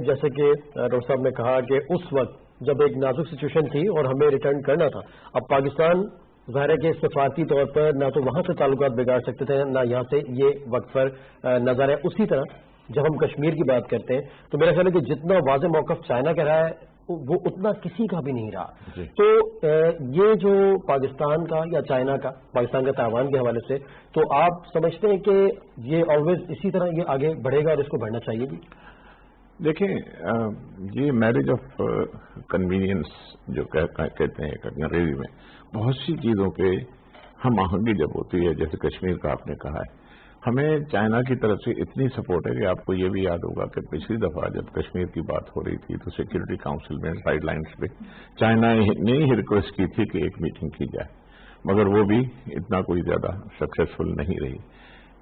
जैसे कि डॉक्टर साहब ने कहा कि उस वक्त जब एक नाजुक सिचुएशन थी और हमें रिटर्न करना था, अब पाकिस्तान ज़ाहिर है कि सिफाती तौर पर ना तो वहाँ से ताल्लुकात बिगाड़ सकते थे ना यहाँ से ये वक्त पर नजर है। उसी तरह जब हम कश्मीर की बात करते हैं तो मेरा ख्याल है कि जितना वाज़ेह मौक़िफ़ चाइना का रहा है वो उतना किसी का भी नहीं रहा। तो ये जो पाकिस्तान का या चाइना का, पाकिस्तान का ताइवान के हवाले से, तो आप समझते हैं कि ये ऑलवेज इसी तरह ये आगे बढ़ेगा और इसको बढ़ना चाहिए भी? देखें, ये मैरिज ऑफ कन्वीनियंस जो कहते हैं अंग्रेजी में, बहुत सी चीज़ों पे हम आहंगी जब होती है, जैसे कश्मीर का आपने कहा है, हमें चाइना की तरफ से इतनी सपोर्ट है कि आपको ये भी याद होगा कि पिछली दफा जब कश्मीर की बात हो रही थी तो सिक्योरिटी काउंसिल में साइडलाइंस पे चाइना ने ही रिक्वेस्ट की थी कि एक मीटिंग की जाए, मगर वो भी इतना कोई ज्यादा सक्सेसफुल नहीं रही।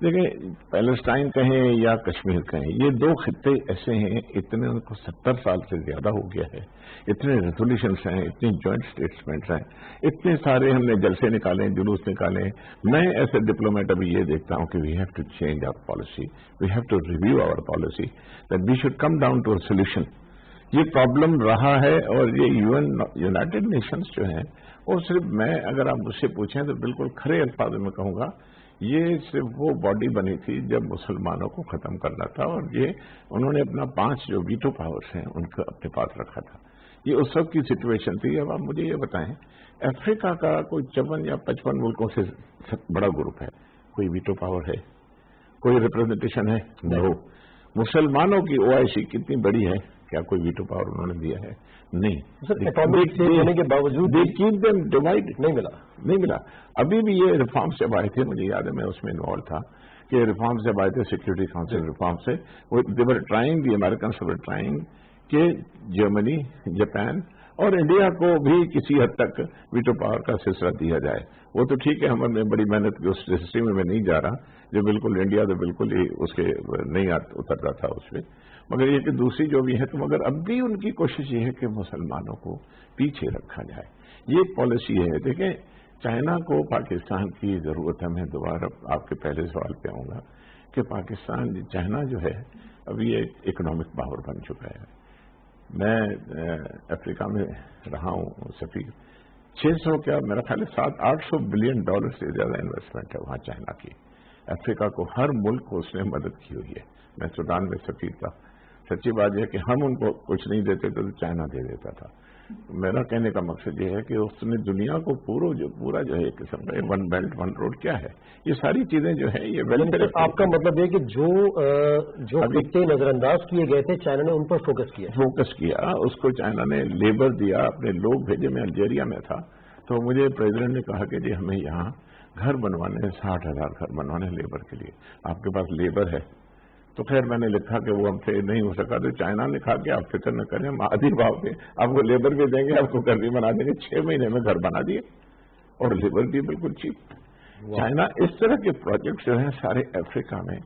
देखिए, पैलेस्टाइन कहें या कश्मीर कहें, ये दो खित्ते ऐसे हैं, इतने उनको 70 साल से ज्यादा हो गया है, इतने रेजोल्यूशंस हैं, इतनी जॉइंट स्टेटमेंट्स हैं, इतने सारे हमने जलसे निकाले, जुलूस निकाले। मैं ऐसे डिप्लोमेट अभी ये देखता हूं कि we have to change our policy, we have to review our policy, that we should come down to a solution. ये प्रॉब्लम रहा है और ये यूनाइटेड नेशंस जो है, और सिर्फ मैं अगर आप मुझसे पूछें तो बिल्कुल खरे अल्फाज में कहूंगा, ये सिर्फ वो बॉडी बनी थी जब मुसलमानों को खत्म करना था, और ये उन्होंने अपना 5 जो वीटो पावर्स हैं उनको अपने पास रखा था। ये उस वक्त की सिचुएशन थी। अब आप मुझे ये बताएं, अफ्रीका का कोई 54 या 55 मुल्कों से बड़ा ग्रुप है, कोई वीटो पावर है, कोई रिप्रेजेंटेशन है? नहीं। मुसलमानों की OIC कितनी बड़ी है? क्या कोई वीटो पावर उन्होंने दिया है? नहीं। होने के बावजूद डिवाइड नहीं मिला। अभी भी ये रिफॉर्म्स जब आए थे, मुझे याद है मैं उसमें इन्वॉल्व था, कि रिफॉर्म्स जब आए थे सिक्योरिटी काउंसिल रिफॉर्म से, they were trying, the American were trying कि जर्मनी, जापान और इंडिया को भी किसी हद तक वीटो पावर का सिलसिला दिया जाए। वो तो ठीक है, हमने बड़ी मेहनत की उस हिस्ट्री में मैं नहीं जा रहा, जो बिल्कुल इंडिया तो बिल्कुल ही उसके नहीं उतर रहा था उसमें, मगर ये कि दूसरी जो भी है, तो मगर अब भी उनकी कोशिश ये है कि मुसलमानों को पीछे रखा जाए। ये पॉलिसी है। देखें, चाइना को पाकिस्तान की जरूरत है। मैं दोबारा आपके पहले सवाल पे आऊंगा कि पाकिस्तान, चाइना जो है अभी एक इकोनॉमिक पावर बन चुका है। मैं अफ्रीका में रहा हूं सफीर, 600 क्या मेरा ख्याल है 700-800 बिलियन डॉलर से ज्यादा इन्वेस्टमेंट है वहां चाइना की। अफ्रीका को हर मुल्क को उसने मदद की हुई है। मैं सूडान में सफीर था, सच्ची बात यह कि हम उनको कुछ नहीं देते थे तो चाइना दे देता था। मेरा कहने का मकसद ये है कि उसने दुनिया को पूरा जो है एक किस्म का वन बेल्ट वन रोड क्या है, ये सारी चीजें जो है ये वेलफेयर। आपका मतलब है कि जो खित्ते नजरअंदाज किए गए थे चाइना ने उन पर फोकस किया। उसको चाइना ने लेबर दिया, अपने लोग भेजे। मैं अल्जीरिया में था तो मुझे प्रेसिडेंट ने कहा कि जी हमें यहाँ घर बनवाने 60,000 घर बनवाने लेबर के लिए, आपके पास लेबर है? तो खैर मैंने लिखा कि वो हमसे नहीं हो सका, तो चाइना ने कहा कि आप फिक्र न करें, हम आधी भाव पे आपको लेबर भी देंगे, आपको घर भी बना देंगे। 6 महीने में घर बना दिए और लेबर भी बिल्कुल चीप। चाइना इस तरह के प्रोजेक्ट जो हैं सारे अफ्रीका में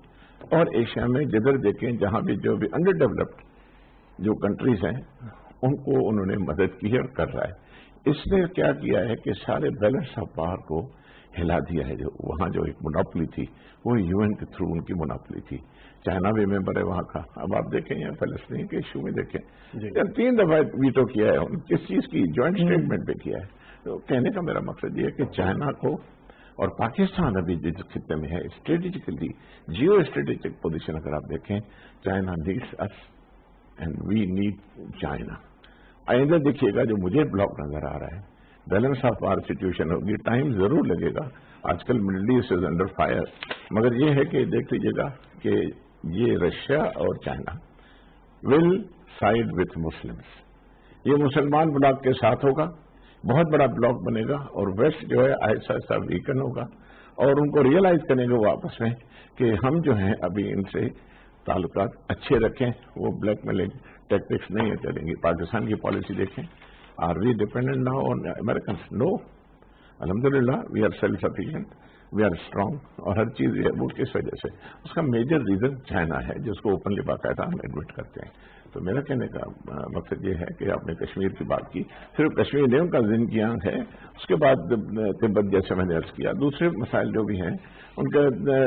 और एशिया में जिधर देखें, जहां भी जो भी अंडर डेवलप्ड जो कंट्रीज हैं उनको उन्होंने मदद की है और कर रहा है। इसने क्या किया है कि सारे बैलेंस ऑफ पावर को हिला दिया है। जो वहां जो एक मोनोपोली थी वो यूएन के थ्रू उनकी मोनोपोली थी। चाइना भी मेंबर है वहां का। अब आप देखें यहाँ फलस्तीन के इशू में देखें, 3 दफा वीटो किया है। किस चीज की? ज्वाइंट स्टेटमेंट पे किया है। तो कहने का मेरा मकसद ये है कि चाइना को और पाकिस्तान अभी जिस खित्ते में है स्ट्रेटेजिकली, जियो स्ट्रेटेजिक पोजिशन अगर आप देखें, China needs us and we need China. आइंदा देखिएगा जो मुझे ब्लॉक नजर आ रहा है, बैलेंस ऑफ पावर सिचुएशन होगी, टाइम जरूर लगेगा। आजकल Middle East is under fire, मगर ये है कि देख लीजिएगा कि ये रशिया और China will side with Muslims. ये मुसलमान ब्लॉक के साथ होगा, बहुत बड़ा ब्लॉक बनेगा और वेस्ट जो है ऐसा ऐसा वीकन होगा और उनको रियलाइज करेंगे वो आपस में कि हम जो हैं अभी इनसे ताल्लुकात अच्छे रखें, वो ब्लैकमेलिंग टैक्टिक्स नहीं चलेंगी। पाकिस्तान की पॉलिसी देखें, are we dependent now on American? No, अल्हम्दुलिल्लाह we are self sufficient, we are strong. और हर चीज वो किस वजह से, उसका मेजर रीजन चाइना है जिसको ओपनली बाकायदा हम एडमिट करते हैं। तो मेरा कहने का मकसद ये है कि आपने कश्मीर की बात की, सिर्फ कश्मीर नहीं उनका जिंदगियां है, उसके बाद तिब्बत जैसे मैंने अर्ज किया, दूसरे मसाइल जो भी हैं उनका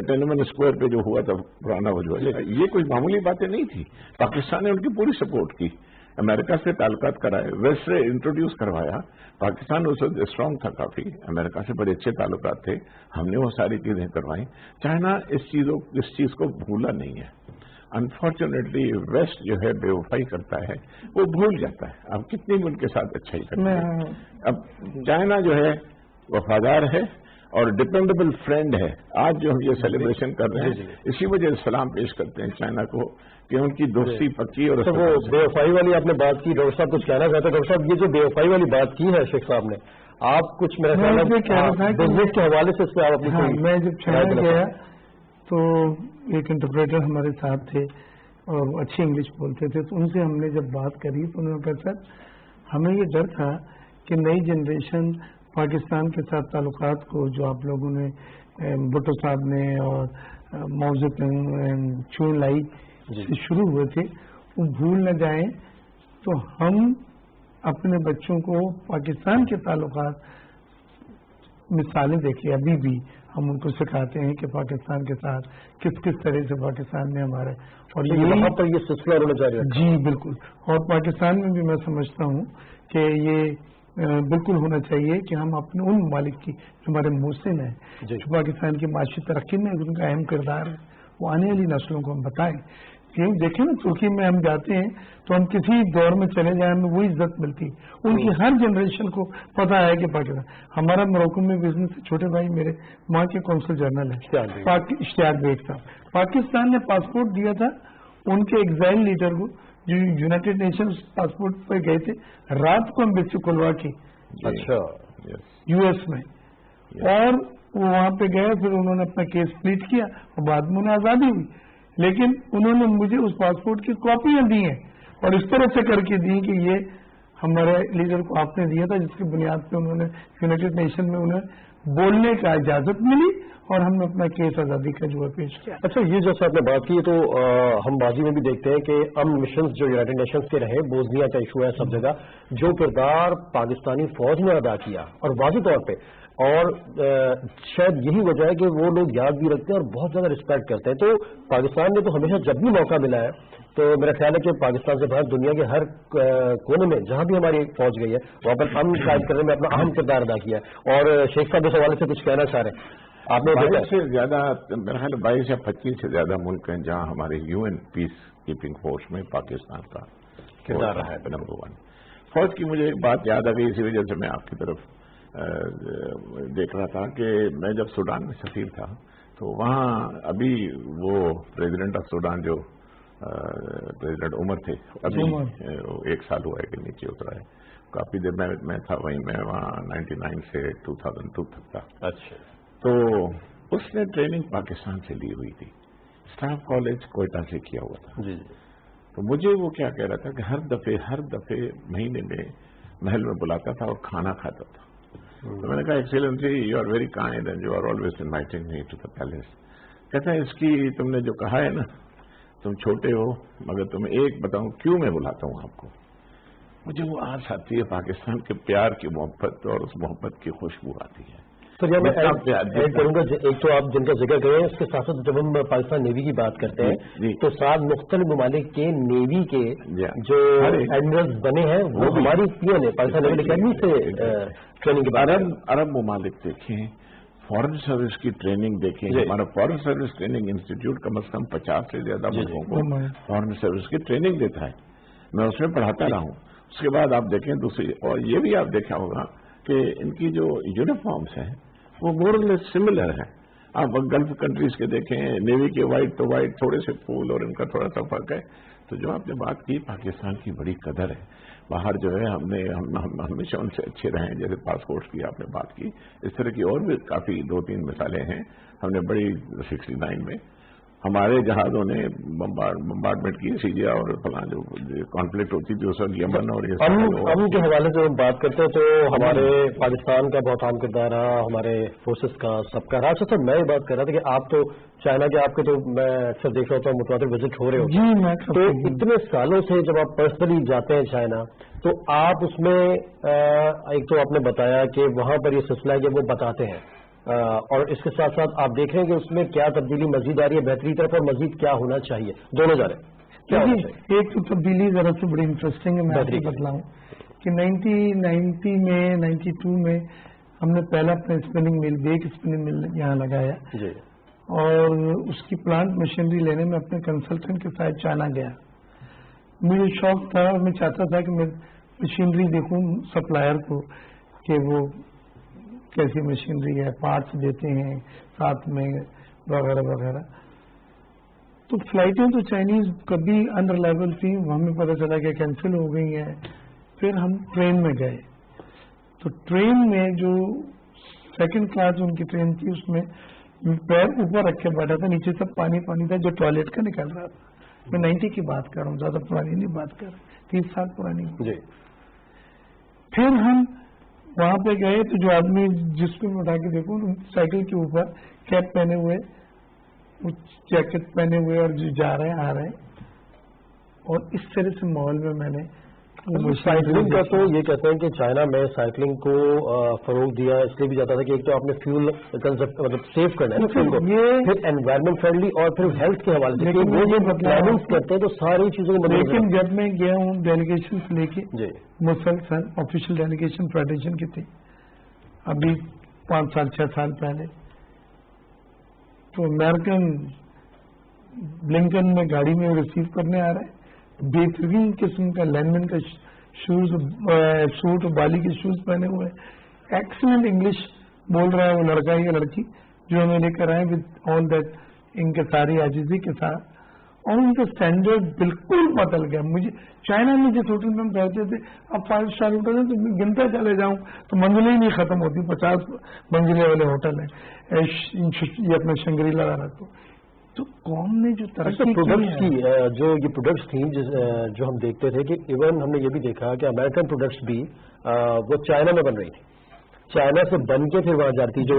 टेनमन स्क्वायर पे जो हुआ था पुराना वजूद, ये कोई मामूली बातें नहीं थी। पाकिस्तान ने उनकी पूरी सपोर्ट की, अमेरिका से ताल्लुकात कराए, वेस्ट से इंट्रोड्यूस करवाया। पाकिस्तान उस वक्त स्ट्रांग था काफी, अमेरिका से बड़े अच्छे ताल्लुकात थे, हमने वो सारी चीजें करवाई। चाइना इस चीज को भूला नहीं है। अनफॉर्चुनेटली वेस्ट जो है बेवफाई करता है, वो भूल जाता है। अब कितनी भी उनके साथ अच्छाई करते हैं। अब चाइना जो है वफादार है और डिपेंडेबल फ्रेंड है। आज जो हम ये सेलिब्रेशन कर रहे हैं इसी वजह से सलाम पेश करते हैं चाइना को कि उनकी दोस्ती पक्की। और तो वो बेवफाई वाली आपने बात की, डॉक्टर साहब कुछ कहना चाहते हैं? डॉक्टर साहब ये जो बेवफाई वाली बात की है शेख साहब ने, आप कुछ मेरा बिजनेस के हवाले से इस पर आप अपनी मैं जब चाइना गया तो एक इंटरप्रेटर हमारे साथ थे और वो अच्छी इंग्लिश बोलते थे, तो उनसे हमने जब बात करी तो उन्होंने कहा सर हमें ये डर था कि नई जनरेशन पाकिस्तान के साथ ताल्लुकात को जो आप लोगों ने भुट्टो साहब ने और मौजूद चून लाई से शुरू हुए थे वो भूल न जाएं। तो हम अपने बच्चों को पाकिस्तान के ताल्लुकात मिसालें देखिए, अभी भी हम उनको सिखाते हैं कि पाकिस्तान के साथ किस किस तरह से पाकिस्तान ने हमारे और यहाँ पर ये सिलसिला होना चाहिए। जी बिल्कुल, और पाकिस्तान में भी मैं समझता हूँ कि ये बिल्कुल होना चाहिए कि हम अपने उन ममालिक की जो हमारे मोहसिन हैं, जो पाकिस्तान की माशी तरक्की में उनका अहम किरदार है, वो आने वाली नस्लों को हम बताएं। क्यों देखें ना, तुर्की में हम जाते हैं तो हम किसी दौर में चले जाए हमें वो इज्जत मिलती, उनकी हर जनरेशन को पता है कि पाकिस्तान हमारा मोरक्को में बिजनेस है। छोटे भाई मेरे वहाँ के कौंसल जनरल है इश्तियाक बेग साहब, पाकिस्तान ने पासपोर्ट दिया था उनके एग्जाइल लीडर को जो यूनाइटेड नेशंस पासपोर्ट पे गए थे, रात को एम्बेसी खुलवा की अच्छा यूएस में, और वो वहां पे गए, फिर उन्होंने अपना केस प्लीट किया और बाद में उन्हें आजादी हुई। लेकिन उन्होंने मुझे उस पासपोर्ट की कॉपियां दी हैं और इस तरह से करके दी कि ये हमारे लीडर को आपने दिया था, जिसकी बुनियाद पे उन्होंने यूनाइटेड नेशन में उन्हें बोलने का इजाजत मिली और हमने अपना केस आज़ादी का जो है पेश किया। अच्छा, ये जैसे आपने बात की तो हम बाजी में भी देखते हैं कि अमन मिशन जो यूनाइटेड नेशंस के रहे, बोस्निया का इशू है सब जगह, जो किरदार पाकिस्तानी फौज ने अदा किया और वाज़ी तौर पे, और शायद यही वजह है कि वो लोग याद भी रखते हैं और बहुत ज़्यादा रिस्पेक्ट करते हैं। तो पाकिस्तान ने तो हमेशा जब भी मौका मिला है, तो मेरा ख्याल है कि पाकिस्तान से बाहर दुनिया के हर कोने में जहां भी हमारी फौज गई है वहां पर अमन कायम करने में अपना अहम किरदार अदा किया है। और शेख साहब इस हवाले से कुछ कहना चाह रहे हैं? आपने 22 से ज्यादा, मेरा ख्याल 22 या 25 से ज्यादा मुल्क हैं जहां हमारे यूएन पीस कीपिंग फोर्स में पाकिस्तान का किरदार रहा है नंबर 1। फौज की मुझे एक बात याद आ गई, इसी वजह से मैं आपकी तरफ देख रहा था कि मैं जब सूडान में सफीर था तो वहाँ अभी वो प्रेसिडेंट ऑफ सूडान जो प्रेसिडेंट उमर थे, अभी 1 साल हुआ है कि नीचे उतरा है, काफी देर मैं था वहीं, मैं वहाँ 99 से 2002 तक था। अच्छा, तो उसने ट्रेनिंग पाकिस्तान से ली हुई थी, स्टाफ कॉलेज कोयटा से किया हुआ था जी। तो मुझे वो क्या कह रहा था कि हर दफे महीने में महल में बुलाता था और खाना खाता था। तो मैंने कहा excellency you are very kind and you are always inviting me to the palace. कहता है इसकी तुमने जो कहा है ना, तुम छोटे हो मगर तुम्हें एक बताऊं क्यों मैं बुलाता हूं आपको। मुझे वो आस आती है पाकिस्तान के प्यार की मोहब्बत और उस मोहब्बत की खुशबू आती है। तो जब मैं ऐड करूंगा, एक तो आप जिनका जिक्र करें, उसके साथ साथ जब हम पाकिस्तान नेवी की बात करते हैं तो 7 मुख्तलिफ ममालिक के नेवी के जो एडमिरल्स बने हैं वो हमारी पीएन है, पाकिस्तान नेवल अकेडमी से ट्रेनिंग के बाद। अरब ममालिक देखें, फॉरेन सर्विस की ट्रेनिंग देखें, हमारा फॉरेन सर्विस ट्रेनिंग इंस्टीट्यूट कम से कम 50 से ज्यादा मुल्कों को फॉरेन सर्विस की ट्रेनिंग देता है, मैं उसमें पढ़ाता रहा हूँ। उसके बाद आप देखें दूसरी, और ये भी आप देखा होगा कि इनकी जो यूनिफॉर्म्स हैं वो मोरलेस सिमिलर है। आप गल्फ कंट्रीज के देखें, नेवी के वाइट तो वाइट, थोड़े से फूल और इनका थोड़ा सा फर्क है। तो जो आपने बात की, पाकिस्तान की बड़ी कदर है बाहर जो है, हम हमेशा उनसे अच्छे रहे हैं। जैसे पासपोर्ट की आपने बात की, इस तरह की और भी काफी 2-3 मिसालें हैं। हमने बड़ी 69 में हमारे जहाजों ने बम्बार्डमेंट की सीरिया और फलां जो कॉन्फ्लिक्ट होती थी उस वक्त यमन और ये अमन के हवाले से हम बात करते हैं तो हमारे पाकिस्तान का बहुत अहम किरदार रहा, हमारे फोर्सेस का सबका रहा। अच्छा, मैं ये बात कर रहा था कि आप तो चाइना के, आपके तो मैं अक्सर देख रहा हूँ मुतवातिर विजिट हो रहे हो जी। मैं तो इतने सालों से जब आप पर्सनली जाते हैं चाइना, तो आप उसमें एक तो आपने बताया कि वहां पर ये सिलसिला है कि वो बताते हैं, और इसके साथ साथ आप देख रहे हैं कि उसमें क्या तब्दीली मजीद आ रही है बेहतरी तरफ, और मजीद क्या होना चाहिए, दोनों जा रहे हैं क्या होना चाहिए? एक तो तब्दीली जरा से बड़ी इंटरेस्टिंग है, मैं आपको बतलाऊं कि 1990 में 92 में हमने पहला अपना स्पिनिंग मिल, बेक स्पिनिंग मिल यहाँ लगाया जी, और उसकी प्लांट मशीनरी लेने में अपने कंसल्टेंट के साथ चाइना गया। मुझे शौक था और मैं चाहता था कि मैं मशीनरी देखूं सप्लायर को कि वो कैसी मशीनरी है, पार्ट्स देते हैं साथ में वगैरह वगैरह। तो फ्लाइटें तो चाइनीज कभी अनरिलायबल थी, हमें पता चला कि कैंसिल हो गई हैं। फिर हम ट्रेन में गए तो ट्रेन में जो 2nd क्लास उनकी ट्रेन थी उसमें पैर ऊपर रखे बैठा था, नीचे सब पानी पानी था जो टॉयलेट का निकल रहा था। मैं 90 की बात कर रहा हूँ, ज्यादा पुरानी नहीं बात कर रहा, 30 साल पुरानी जी। फिर हम वहां पे गए तो जो आदमी जिसको मैं उठा के देखूं, साइकिल के ऊपर कैप पहने हुए, जैकेट पहने हुए और जो जा रहे हैं आ रहे हैं, और इस तरह से माहौल में मैंने साइकिलिंग का तो ये कहते हैं कि चाइना में साइकिलिंग को फरोग दिया इसलिए भी जाता था कि एक तो आपने फ्यूल कंजप्ट मतलब सेव करना है फ्यूल को, फिर एनवायरमेंट फ्रेंडली और फिर हेल्थ के हवाले से वो जो प्लानिंग करते हैं तो सारी चीजों को। लेकिन जब मैं गया हूँ डेलीगेशन लेके जी, मुसलसल ऑफिशियल डेलीगेशन फेडरेशन की थी अभी 5 साल 6 साल पहले, तो अमेरिकन ब्लिंकन में गाड़ी में रिसीव करने आ रहे हैं, बेहतरीन किस्म का लैंडमैन का शूज सूट और बाली के शूज पहने हुए, एक्सीलेंट इंग्लिश बोल रहा है वो लड़का या लड़की जो हमें लेकर आए विद ऑल दैट, इनके सारी आजीजी के साथ, और उनका स्टैंडर्ड बिल्कुल बदल गया। मुझे चाइना में जिस होटल में हम रहते थे, अब 5 स्टार होटल है तो गिनता चले जाऊं तो मंजिलें ही नहीं खत्म होती, 50 मंजिले वाले होटल है, ये अपना शंग्रीला वाला। तो कौम ने जो तरक्की प्रोडक्ट्स की जो ये प्रोडक्ट्स थी जो हम देखते थे कि इवन हमने ये भी देखा कि अमेरिकन प्रोडक्ट्स भी वो चाइना में बन रही थी, चाइना से बन के फिर वहां जाती, जो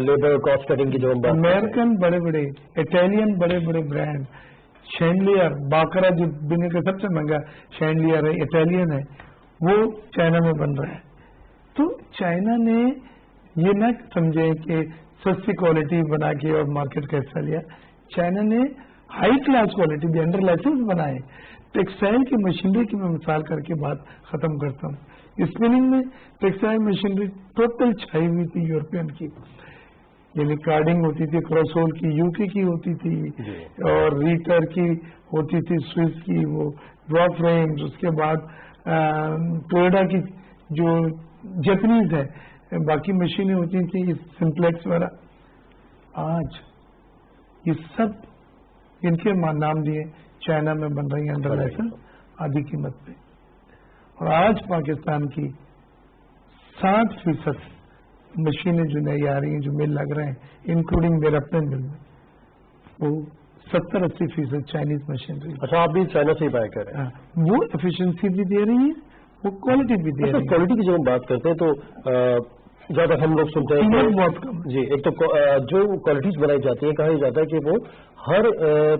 लेबर कॉस्ट कटिंग की जो हम बात अमेरिकन बड़े बड़े, इटालियन बड़े बड़े ब्रांड, शैंडलियर बाकरा जो दुनिया का सबसे महंगा शैंडलियर है, इटालियन है, वो चाइना में बन रहा है। तो चाइना ने ये न समझे कि सस्ती क्वालिटी बना के और मार्केट का हिस्सा लिया, चाइना ने हाई क्लास क्वालिटी भी अंडर लाइसेंस बनाए। टेक्सटाइल की मशीनरी की मैं मिसाल करके बात खत्म करता हूँ। स्पिनिंग में टेक्सटाइल मशीनरी टोटल छाई हुई थी यूरोपियन की, यानी कार्डिंग होती थी, क्रॉसहोल की यूके की होती थी, और रीटर की होती थी, स्विस की वो ड्रॉप फ्रेम्स, उसके बाद टोयोटा की जो जैपनीज है, बाकी मशीनें होती थी सिंप्लेक्स वगैरह। आज ये सब इनके नाम दिए चाइना में बन रही है अंडर लाइसेंस आधी कीमत पे, और आज पाकिस्तान की 60% मशीनें जो नई आ रही हैं, जो मिल लग रहे हैं, इंक्लूडिंग मेरे अपने मिल में, वो 70-80% चाइनीज मशीनरी। अच्छा, आप भी चाइना से ही बाय कर रहे हैं? वो एफिशिएंसी भी दे रही है, वो क्वालिटी भी दे रही है। क्वालिटी की जब हम बात करते हैं तो जहाँ तक हम लोग सुनते हैं बहुत कम जी, एक तो जो क्वालिटीज बनाई जाती है, कहा जाता है कि वो हर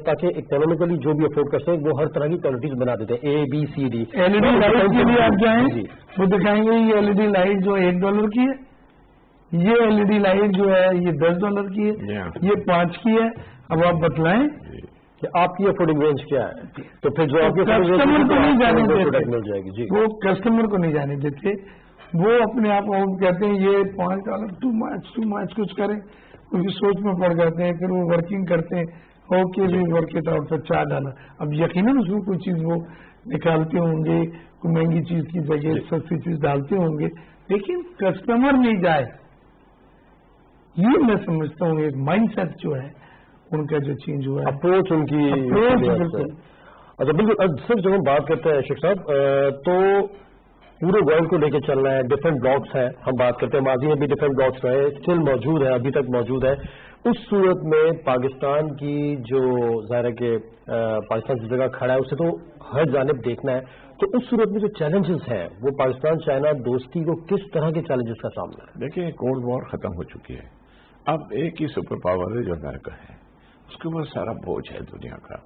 ताकि इकोनॉमिकली जो भी अफोर्ड कर सके वो हर तरह की क्वालिटीज बना देते हैं, ABCD। LED लाइट के लिए आप जाएं वो दिखाएंगे ये LED लाइट जो $1 की है, ये LED लाइट जो है ये $10 की है, ये 5 की है। अब आप बतलाएं कि आपकी अफोर्डिंग रेंज क्या है, तो फिर जो आपके कस्टमर को नहीं जाने देते, मिल जाएगी जी, वो कस्टमर को नहीं जाने देते, वो अपने आप कहते हैं ये $5 टू मच कुछ करें, उनकी सोच में पड़ जाते हैं, फिर वो वर्किंग करते हैं, ओके भी वर्क इट आउट for $4। अब यकीनन उसमें कोई चीज वो निकालते होंगे, कोई महंगी चीज की जगह सस्ती चीज डालते होंगे, लेकिन कस्टमर नहीं जाए, ये मैं समझता हूँ एक माइंडसेट जो है उनका जो चेंज हुआ है, अप्रोच उनकी। बिल्कुल। अच्छा, बिल्कुल। सर जब हम बात करते हैं शेख साहब, तो पूरे वर्ल्ड को लेकर चल रहा है, डिफरेंट ब्लॉक्स हैं, हम बात करते हैं माजी में भी डिफरेंट ब्लॉक्स रहे, स्टिल मौजूद है, अभी तक मौजूद है। उस सूरत में पाकिस्तान की जो ज़ाहिर है कि पाकिस्तान जिस जगह खड़ा है उसे तो हर जानिब देखना है, तो उस सूरत में जो चैलेंजेस हैं वो पाकिस्तान चाइना दोस्ती को किस तरह के चैलेंजेस का सामना है? देखिए, कोल्ड वॉर खत्म हो चुकी है, अब एक ही सुपर पावर है जो अमेरिका है, उसके ऊपर सारा बोझ है दुनिया का।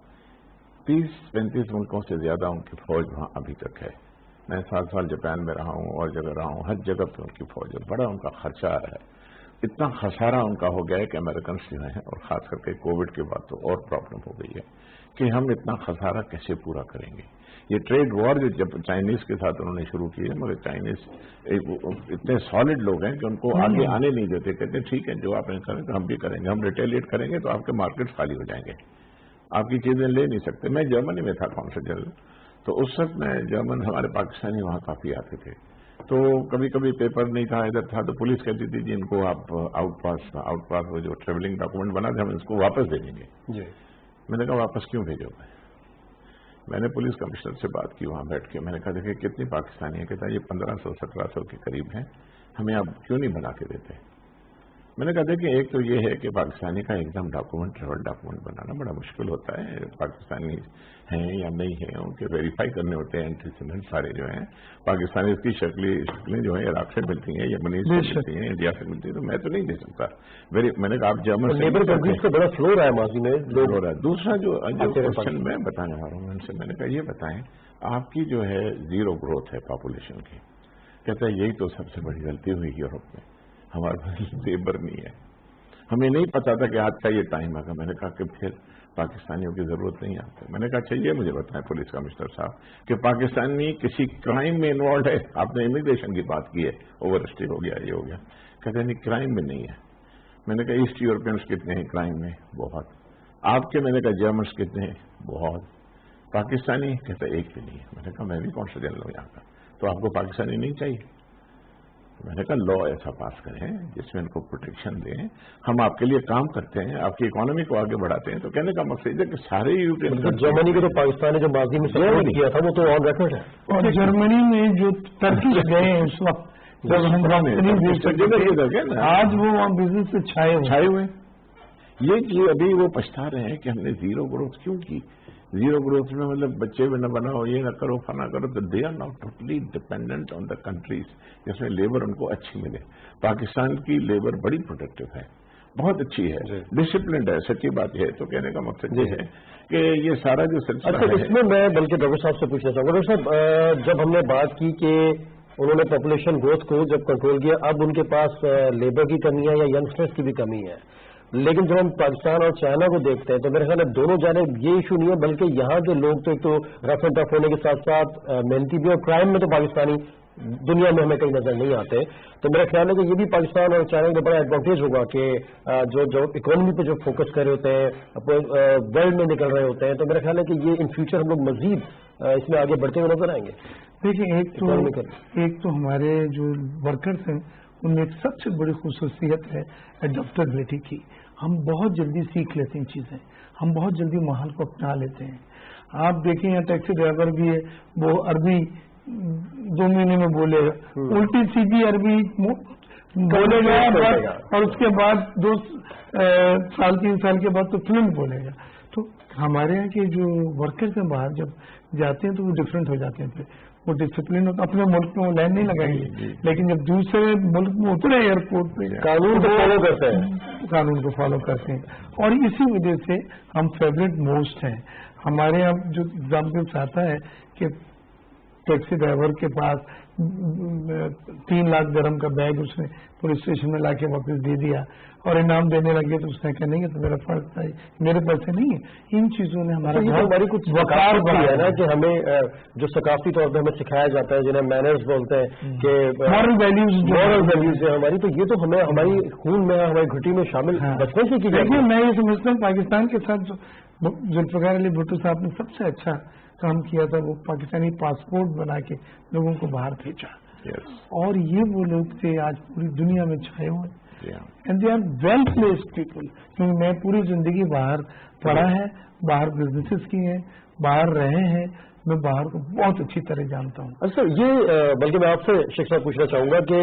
30-35 मुल्कों से ज्यादा उनकी फौज वहां अभी तक है। मैं 7 साल जापान में रहा हूं और जगह रहा हूं, हर जगह पे उनकी फौज है, बड़ा उनका खर्चा आ रहा है, इतना खसारा उनका हो गया है कि अमेरिकन जो है, और खास करके कोविड के बाद तो और प्रॉब्लम हो गई है कि हम इतना खसारा कैसे पूरा करेंगे। ये ट्रेड वॉर जो जब चाइनीज के साथ उन्होंने शुरू की है, मगर चाइनीज इतने सॉलिड लोग हैं कि उनको आगे आने नहीं देते, कहते ठीक है जो आप करें तो हम भी करेंगे, हम रिटेलिएट करेंगे तो आपके मार्केट खाली हो जाएंगे, आपकी चीजें ले नहीं सकते। मैं जर्मनी में था कौंसल जनरल, तो उस वक्त में जर्मन हमारे पाकिस्तानी वहां काफी आते थे, तो कभी कभी पेपर नहीं था, इधर था, तो पुलिस कहती थी जी इनको आप आउटपास वो जो ट्रेवलिंग डॉक्यूमेंट बना थे हम इसको वापस दे देंगे। मैंने कहा वापस क्यों भेजोगे? मैंने पुलिस कमिश्नर से बात की वहां बैठ के, मैंने कहा देखिए कितनी पाकिस्तानी है, कहता ये 1500-1700 के करीब हैं, हमें आप क्यों नहीं बना के देते? मैंने कहा देखिए एक तो ये है कि पाकिस्तानी का एकदम डॉक्यूमेंट, ट्रेवल डॉक्यूमेंट बनाना बड़ा मुश्किल होता है, पाकिस्तानी हैं या नहीं है उनके वेरीफाई करने होते हैं, एंटीसीडेंट सारे जो हैं पाकिस्तानी की शक्लें जो है इराक से मिलती हैं, यमनी से मिलती हैं, इंडिया से मिलती है, तो मैं तो नहीं दे सकता। मैंने कहा आप जर्मन लेबर कंट्रीज से बड़ा फ्लो रहा है माजी में लोग हो रहा है। दूसरा जो क्वेश्चन मैं बताने आ रहा हूँ उनसे, मैंने कहा ये बताएं आपकी जो है जीरो ग्रोथ है पॉपुलेशन की, कहता है यही तो सबसे बड़ी गलती हुई यूरोप में, हमारे पास लेबर नहीं है, हमें नहीं पता था कि आज का ये टाइम आएगा। मैंने कहा कि फिर पाकिस्तानियों की जरूरत नहीं आती। मैंने कहा चाहिए मुझे बताएं पुलिस कमिश्नर साहब कि पाकिस्तानी किसी क्राइम में इन्वॉल्व है? आपने इमिग्रेशन की बात की है, ओवर स्टे हो गया, ये हो गया, कहते नहीं क्राइम में नहीं है। मैंने कहा ईस्ट यूरोपियंस कितने हैं क्राइम में? बहुत। आपके मैंने कहा जर्मन्स कितने हैं? बहुत। पाकिस्तानी? कहते एक भी नहीं है। मैंने कहा मैं भी कौंसल जनरल हूं यहाँ का, तो आपको पाकिस्तानी नहीं चाहिए? मैंने कहा लॉ ऐसा पास करें जिसमें इनको प्रोटेक्शन दें, हम आपके लिए काम करते हैं, आपकी इकोनॉमी को आगे बढ़ाते हैं। तो कहने का मकसद है कि सारे यूरोपियन जर्मनी के तो पाकिस्तान ने जो माजी में सपोर्ट किया था वो तो ऑन रिकॉर्ड है, और जर्मनी में जो टर्किश गए उस वक्त जब हम नहीं देख सकते, आज वो वहाँ बिजनेस से छाए हुए। ये कि अभी वो पछता रहे हैं कि हमने जीरो ग्रोथ क्यों की। जीरो ग्रोथ में मतलब बच्चे भी न बनाओ, ये न करो, फना करो, तो they are not totally dependent on the countries जिसमें लेबर उनको अच्छी मिले। पाकिस्तान की लेबर बड़ी प्रोडक्टिव है, बहुत अच्छी है, डिसिप्लिन है, सच्ची बात है। तो कहने का मकसद ये है कि ये सारा जो सिलसिला है। इसमें मैं बल्कि डॉक्टर साहब से पूछना चाहूंगा, डॉक्टर साहब जब हमने बात की कि उन्होंने पॉपुलेशन ग्रोथ को जब कंट्रोल किया, अब उनके पास लेबर की कमी है या यंगस्टर्स की भी कमी है, लेकिन जब हम पाकिस्तान और चाइना को देखते हैं तो मेरे ख्याल है दोनों जानिब ये इशू नहीं है, बल्कि यहाँ के लोग तो एक तो रफ एंड टफ होने के साथ साथ मेहनती भी, और क्राइम में तो पाकिस्तानी दुनिया में हमें कहीं नजर नहीं आते। तो मेरा ख्याल है कि ये भी पाकिस्तान और चाइना का बड़ा एडवांटेज होगा कि जो इकोनॉमी पे जो फोकस कर रहे होते हैं, वर्ल्ड में निकल रहे होते हैं, तो मेरा ख्याल है कि ये इन फ्यूचर हम लोग मजीद इसमें आगे बढ़ते हुए नजर आएंगे। देखिए, एक तो हमारे जो वर्कर्स हैं उनमें एक सबसे बड़ी खुसूसियत है एडॉप्टेबिलिटी की। हम बहुत जल्दी सीख लेते हैं चीजें, हम बहुत जल्दी माहौल को अपना लेते हैं। आप देखें यहाँ टैक्सी ड्राइवर भी है, वो अरबी 2 महीने में बोलेगा, उल्टी सीधी अरबी बोलेगा, और उसके बाद 2 साल 3 साल के बाद तो फ्लुएंट बोलेगा। तो हमारे यहाँ के जो वर्कर्स हैं बाहर जब जाते हैं तो वो डिफरेंट हो जाते हैं, फिर वो डिसिप्लिन अपने मुल्क में वो लाइन नहीं लगाएंगे, लेकिन जब दूसरे मुल्क में उतरे एयरपोर्ट पे कानून को फॉलो करते हैं, कानून को फॉलो करते हैं, और इसी वजह से हम फेवरेट मोस्ट हैं। हमारे यहाँ जो एग्जाम्पल्स आता है कि टैक्सी ड्राइवर के पास 3 लाख दिरहम का बैग उसने पुलिस स्टेशन में लाके वापस दे दिया और इनाम देने लगे, तो उसने कहा नहीं है तो मेरा फर्ज था, मेरे पैसे नहीं है। इन चीजों ने हमारा हमारी कुछ वकार बढ़ाया है ना कि हमें जो सकाफती तौर पर हमें सिखाया जाता है, जिन्हें मैनर्स बोलते हैं कि मॉरल वैल्यूज है हमारी, तो ये तो हमें हमारी खून में, हमारी घटी में शामिल बचपन से की जाती है। मैं ये समझता हूँ पाकिस्तान के साथ जुल्फिकार अली भुट्टो साहब ने सबसे अच्छा काम किया था, वो पाकिस्तानी पासपोर्ट बना के लोगों को बाहर भेजा, और ये वो लोग थे आज पूरी दुनिया में छाए हुए, and they are well placed people. क्योंकि मैं पूरी जिंदगी बाहर पढ़ा है, बाहर बिजनेसेस किए हैं, बाहर रहे हैं, मैं बाहर को बहुत अच्छी तरह जानता हूँ। अच्छा, ये बल्कि मैं आपसे शिक्षा पूछना चाहूंगा कि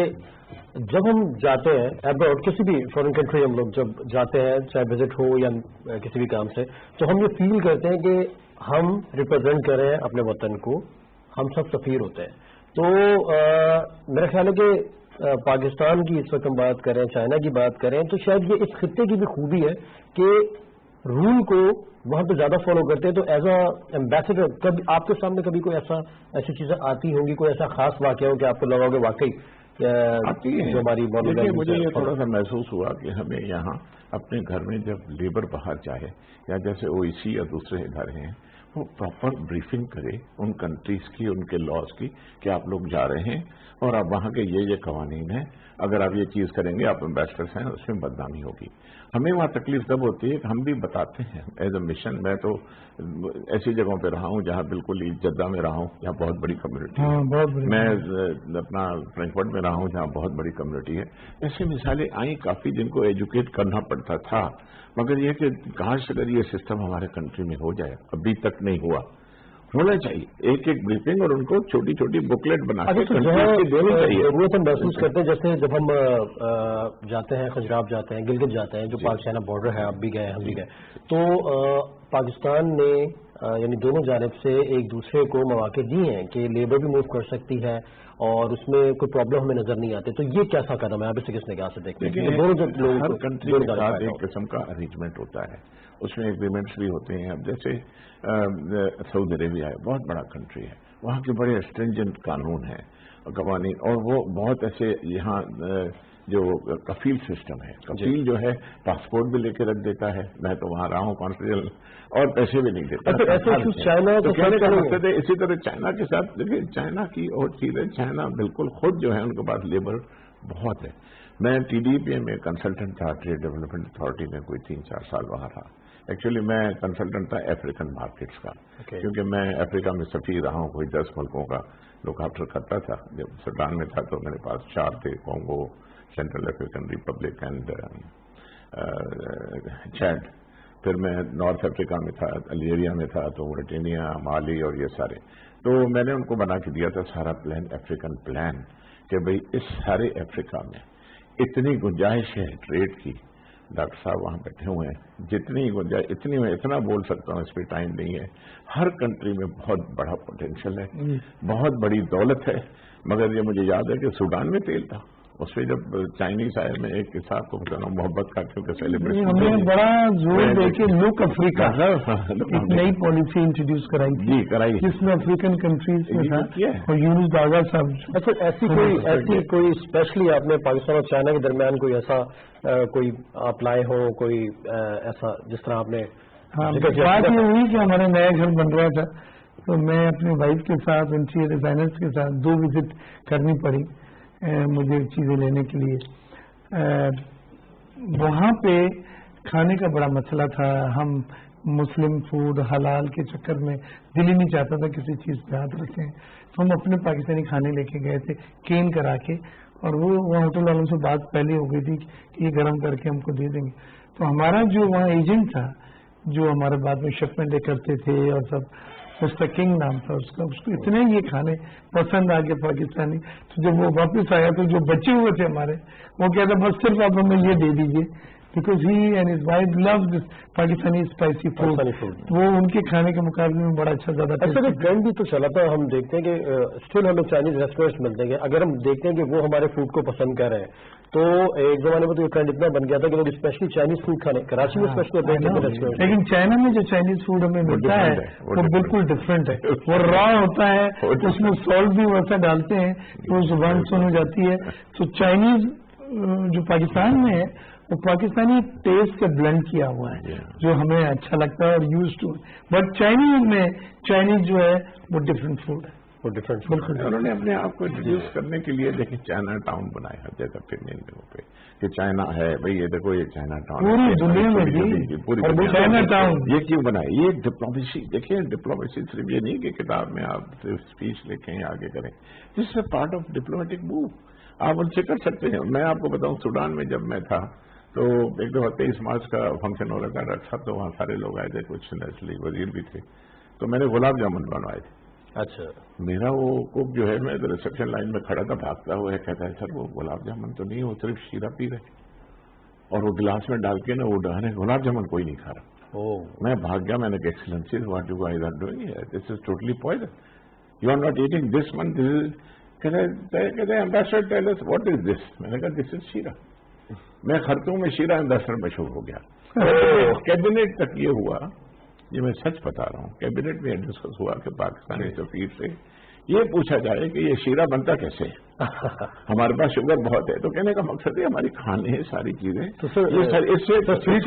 जब हम जाते हैं अब्रॉड, किसी भी फॉरेन कंट्री हम लोग जब जाते हैं, चाहे विजिट हो या किसी भी काम से, तो हम ये फील करते हैं कि हम रिप्रेजेंट कर रहे हैं अपने वतन को, हम सब सफीर होते हैं। तो मेरा ख्याल है कि पाकिस्तान की इस वक्त हम बात करें, चाइना की बात करें, तो शायद ये इस खित्ते की भी खूबी है कि रूल को वहां पे ज्यादा फॉलो करते हैं। तो एज अ एम्बेसडर कभी आपके सामने कभी कोई ऐसी चीजें आती होंगी, कोई ऐसा खास वाकया हो कि आपको लगा कि वाकई आती है जो हमारी मुझे ये थोड़ा सा महसूस हुआ कि हमें यहाँ अपने घर में जब लेबर बाहर जाए या जैसे ओईसी या दूसरे इदारे हैं, वो प्रॉपर ब्रीफिंग करे उन कंट्रीज की, उनके लॉज की, कि आप लोग जा रहे हैं और अब वहाँ के ये कवानीन है, अगर आप ये चीज करेंगे, आप एम्बेसडर्स हैं, उसमें बदनामी होगी। हमें वहाँ तकलीफ तब होती है कि हम भी बताते हैं एज अ मिशन। मैं तो ऐसी जगहों पे रहा हूँ जहाँ बिल्कुल जद्दा में रहा हूँ, जहाँ बहुत बड़ी कम्युनिटी है। मैं अपना फ्रैंकफर्ट में रहा हूँ जहाँ बहुत बड़ी कम्युनिटी है। ऐसी मिसालें आई काफी जिनको एजुकेट करना पड़ता था, मगर ये कि काश अगर ये सिस्टम हमारे कंट्री में हो जाए, अभी तक नहीं हुआ, होना चाहिए एक एक ब्रीफिंग और उनको छोटी छोटी बुकलेट बना के देनी चाहिए। जरूरत हम महसूस करते हैं, जैसे जब हम जाते हैं, खजराब जाते हैं, गिलगित जाते हैं, जो पाक चाइना बॉर्डर है, आप भी गए, हम भी गए, तो पाकिस्तान ने यानी दोनों जानिब से एक दूसरे को मौके दिए हैं कि लेबर भी मूव कर सकती है और उसमें कोई प्रॉब्लम हमें नजर नहीं आती। तो ये कैसा कदम है, आप इसे किस निगाह से देखते हैं? हर कंट्री के साथ एक किस्म का अरेंजमेंट होता है, उसमें एग्रीमेंट्स भी होते हैं। अब जैसे सऊदी अरेबिया है, बहुत बड़ा कंट्री है, वहाँ के बड़े स्ट्रिंजेंट कानून हैं, कवानीन, और वो बहुत ऐसे यहाँ जो कफील सिस्टम है, कफील जो है पासपोर्ट भी लेके रख देता है, मैं तो वहाँ रहा हूँ कॉन्फिडेंशियल, और पैसे भी नहीं देता। चाइना तो कहने का मकसद है, इसी तरह चाइना के साथ, देखिए चाइना की और चीज है, चाइना बिल्कुल खुद जो है उनके पास लेबर बहुत है। मैं टीडीपी में कंसल्टेंट था, ट्रेड डेवलपमेंट अथॉरिटी में कोई 3-4 साल वहाँ रहा। एक्चुअली मैं कंसल्टेंट था अफ्रीकन मार्केट्स का, क्योंकि मैं अफ्रीका में सफीर रहा हूँ, कोई 10 मुल्कों का लुक आफ्टर करता था। जब सूडान में था तो मेरे पास 4 थे, Congo, central African Republic and Chad. फिर मैं नॉर्थ अफ्रीका में था, अल्जीरिया में था, तो मोरिटेनिया, माली और ये सारे। तो मैंने उनको बना के दिया था सारा प्लान, अफ्रीकन प्लान, कि भाई इस सारे अफ्रीका में इतनी गुंजाइश है ट्रेड की, डॉक्टर साहब वहाँ बैठे हुए हैं, जितनी गुंजाइश इतनी मैं इतना बोल सकता हूँ, इस पर टाइम नहीं है। हर कंट्री में बहुत बड़ा पोटेंशियल है, बहुत बड़ी दौलत है, मगर ये मुझे याद है कि सूडान में तेल था, उस पर जब चाइनीज आए, मैं एक किस्सा आपको बता रहा हूँ मोहब्बत का, क्योंकि सेलिब्रेशन हमने बड़ा जोर देके लुक अफ्रीका एक नई पॉलिसी इंट्रोड्यूस कराई थी, जी कराई, जिसमें अफ्रीकन कंट्रीज में था, किया है। और यूनुस दागा साहब। अच्छा, ऐसी कोई स्पेशली आपने पाकिस्तान और चाइना के दरमियान कोई ऐसा कोई आप लाए हो, कोई ऐसा जिस तरह आपने? हाँ, बात ये हुई कि हमारा नया घर बन रहा था, तो मैं अपनी वाइफ के साथ, इंटीरियर डिजाइनर्स के साथ 2 विजिट करनी पड़ी मुझे चीज़ें लेने के लिए। वहाँ पे खाने का बड़ा मसला था। हम मुस्लिम फूड हलाल के चक्कर में दिल ही नहीं चाहता था किसी चीज़ पे हाथ रखें, तो हम अपने पाकिस्तानी खाने लेके गए थे केन करा के, और वो वहाँ होटल वालों से बात पहले हो गई थी कि ये गर्म करके हमको दे देंगे। तो हमारा जो वहाँ एजेंट था, जो हमारे बाद में शिपमेंट करते थे और सब, मिस्टर किंग नाम था उसका, उसको इतने ये खाने पसंद आ गए पाकिस्तानी, तो जब वो वापस आया तो जो बचे हुए थे हमारे, वो कहता बस सिर्फ आप हमें ये दे दीजिए, because he and his wife love this Pakistani spicy food. वो उनके खाने के मुकाबले में बड़ा अच्छा ज्यादा। ऐसा ट्रेंड भी तो चला था, हम देखते हैं कि स्टिल हमें चाइनीज रेस्टोरेंट्स मिलते हैं, अगर हम देखते हैं कि वो हमारे फूड को पसंद कर रहे हैं, तो एक जमाने में तो ये ट्रेंड इतना बन गया था कि लोग स्पेशली चाइनीज फूड खाने, कराची में स्पेशली रेस्टोरेंट, लेकिन चाइना में जो चाइनीज फूड हमें मिलता है वो बिल्कुल डिफरेंट है। वो रॉ होता है, उसमें सॉल्ट भी वैसा डालते हैं तो जुबान सुन हो जाती है। तो चाइनीज जो पाकिस्तान में है वो पाकिस्तानी टेस्ट से ब्लेंड किया हुआ है, जो हमें अच्छा लगता है और यूज टू। बट चाइनीज में चाइनीज जो है वो डिफरेंट फूड है, वो डिफरेंट। उन्होंने अपने आप को इंट्रोड्यूस करने के लिए देखिए चाइना टाउन बनाया हर जगह पे, मेन जगहों पे कि चाइना है भाई, ये देखो ये चाइना टाउन, पूरी दुनिया में भी पूरी चाइना टाउन। ये क्यों बनाया? ये डिप्लोमेसी, देखिए डिप्लोमेसी सिर्फ ये नहीं कि किताब में आप सिर्फ स्पीच लिखें आगे करें, this is part of diplomatic move, आप उनसे कर सकते हैं। मैं आपको बताऊं, सूडान में जब मैं था तो एक दफा 23 मार्च का फंक्शन हो रखा था, तो वहाँ सारे लोग आए थे, कुछ नेशनल वजीर भी थे, तो मैंने गुलाब जामुन बनवाए थे। अच्छा, मेरा वो कुक जो है, मैं रिसेप्शन लाइन में खड़ा था, भागता हुआ कहता है सर वो गुलाब जामुन तो नहीं, वो सिर्फ शीरा पी रहे, और वो गिलास में डाल के ना वो डाले, गुलाब जामुन कोई नहीं खा रहा। मैं भाग गया, मैंने कहा excellency what you guys are doing here, this is totally poison, you are not eating this one, this is, कहते हैं ambassador tell us what is this, मैंने कहा दिस इज शीरा। मैं खर्तूम में शीरा एम्बेसडर मशहूर हो गया। कैबिनेट तक ये हुआ, ये मैं सच बता रहा हूँ, कैबिनेट में डिस्कस हुआ कि पाकिस्तानी सफीर से ये पूछा जाए कि ये शीरा बनता कैसे है, हमारे पास शुगर बहुत है, तो कहने का मकसद है हमारी खाने हैं सारी चीजें, तो इससे काफी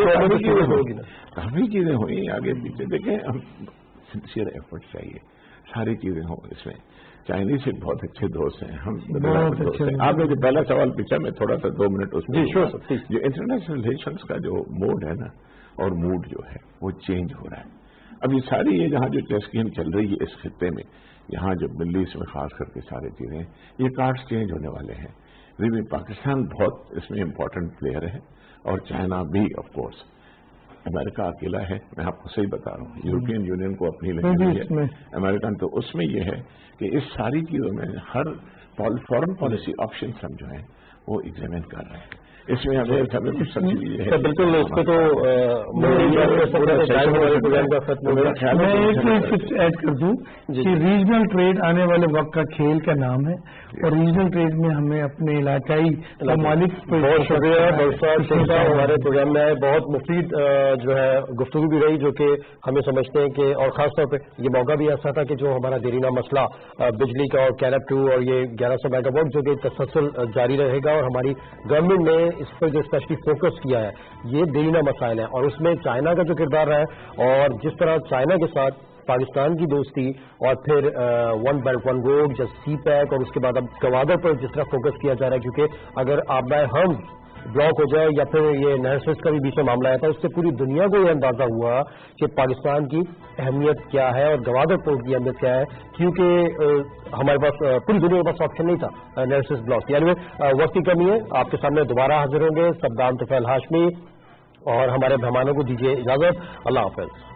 चीजें हुई आगे पीछे। देखें, हम सिंसियर एफर्ट चाहिए, सारी चीजें हों इसमें। चाइनीज से बहुत अच्छे दोस्त हैं, हम बहुत दोस्त हैं। आपने जो पहला सवाल पूछा, मैं थोड़ा सा 2 मिनट उसमें, जो इंटरनेशनल रिलेशंस का जो मोड है ना, और मूड जो है वो चेंज हो रहा है। अब ये सारी ये जहाँ जो चेस गेम चल रही है इस खित्ते में, यहाँ जो मिडल ईस्ट में खास करके सारी चीजें, ये कार्ड्स चेंज होने वाले हैं। लेकिन पाकिस्तान बहुत इसमें इम्पोर्टेंट प्लेयर है, और चाइना भी ऑफ कोर्स। अमेरिका अकेला है, मैं आपको सही बता रहा हूँ, यूरोपियन यूनियन को अपनी लगी है, अमेरिकन, तो उसमें यह है कि इस सारी चीजों में हर फॉरेन पॉलिसी ऑप्शन हम जो है वो एग्जामिन कर रहे हैं। इसमें हमें कुछ सब्सिडी है, बिल्कुल। इसको तो मैं एक ऐड कर दूं कि रीजनल ट्रेड आने वाले वक्त का खेल का नाम है, और रीजनल ट्रेड में हमें अपने इलाकाई ममालिक। बहुत शुक्रिया डॉक्टर साहब, हमारे प्रोग्राम में आए, बहुत मुफीद जो है गुफ्तगू भी रही, जो कि हमें समझते हैं कि, और खासतौर पर ये मौका भी ऐसा था कि जो हमारा देरीना मसला बिजली का और कैनप 2 और ये 1100 मेगावाट जो कि तसलसल जारी रहेगा, और हमारी गवर्नमेंट ने इस पर जो स्पेशली फोकस किया है, ये देरीना मसाइल है, और उसमें चाइना का जो किरदार है, और जिस तरह चाइना के साथ पाकिस्तान की दोस्ती, और फिर वन बेल्ट वन रोड, जैसे सी पैक, और उसके बाद अब गवादर पर जिस तरह फोकस किया जा रहा है, क्योंकि अगर आप हम ब्लॉक हो जाए या फिर ये नहर स्विच का भी बीच में मामला आया था, उससे पूरी दुनिया को ये अंदाजा हुआ कि पाकिस्तान की अहमियत क्या है और गवादर पोर्ट की अहमियत क्या है, क्योंकि हमारे पास पूरी दुनिया के पास ऑप्शन नहीं था नहर स्विच ब्लॉक। यानी वक्त की कमी है। आपके सामने दोबारा हाजिर होंगे सद्दाम तुफैल हाशमी, और हमारे मेहमानों को दीजिए इजाजत। अल्लाह हाफिज।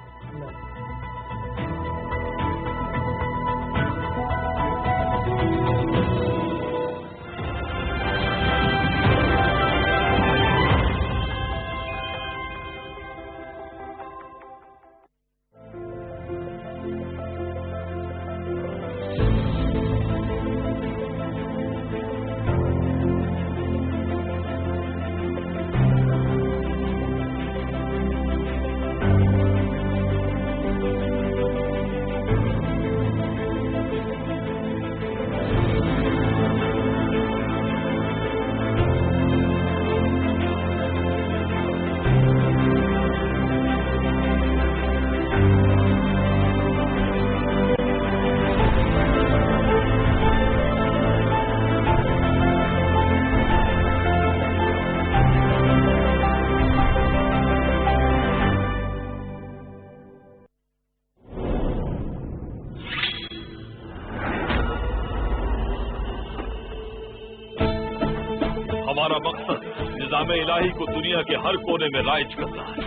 कलाम इलाही को दुनिया के हर कोने में राइज करना है।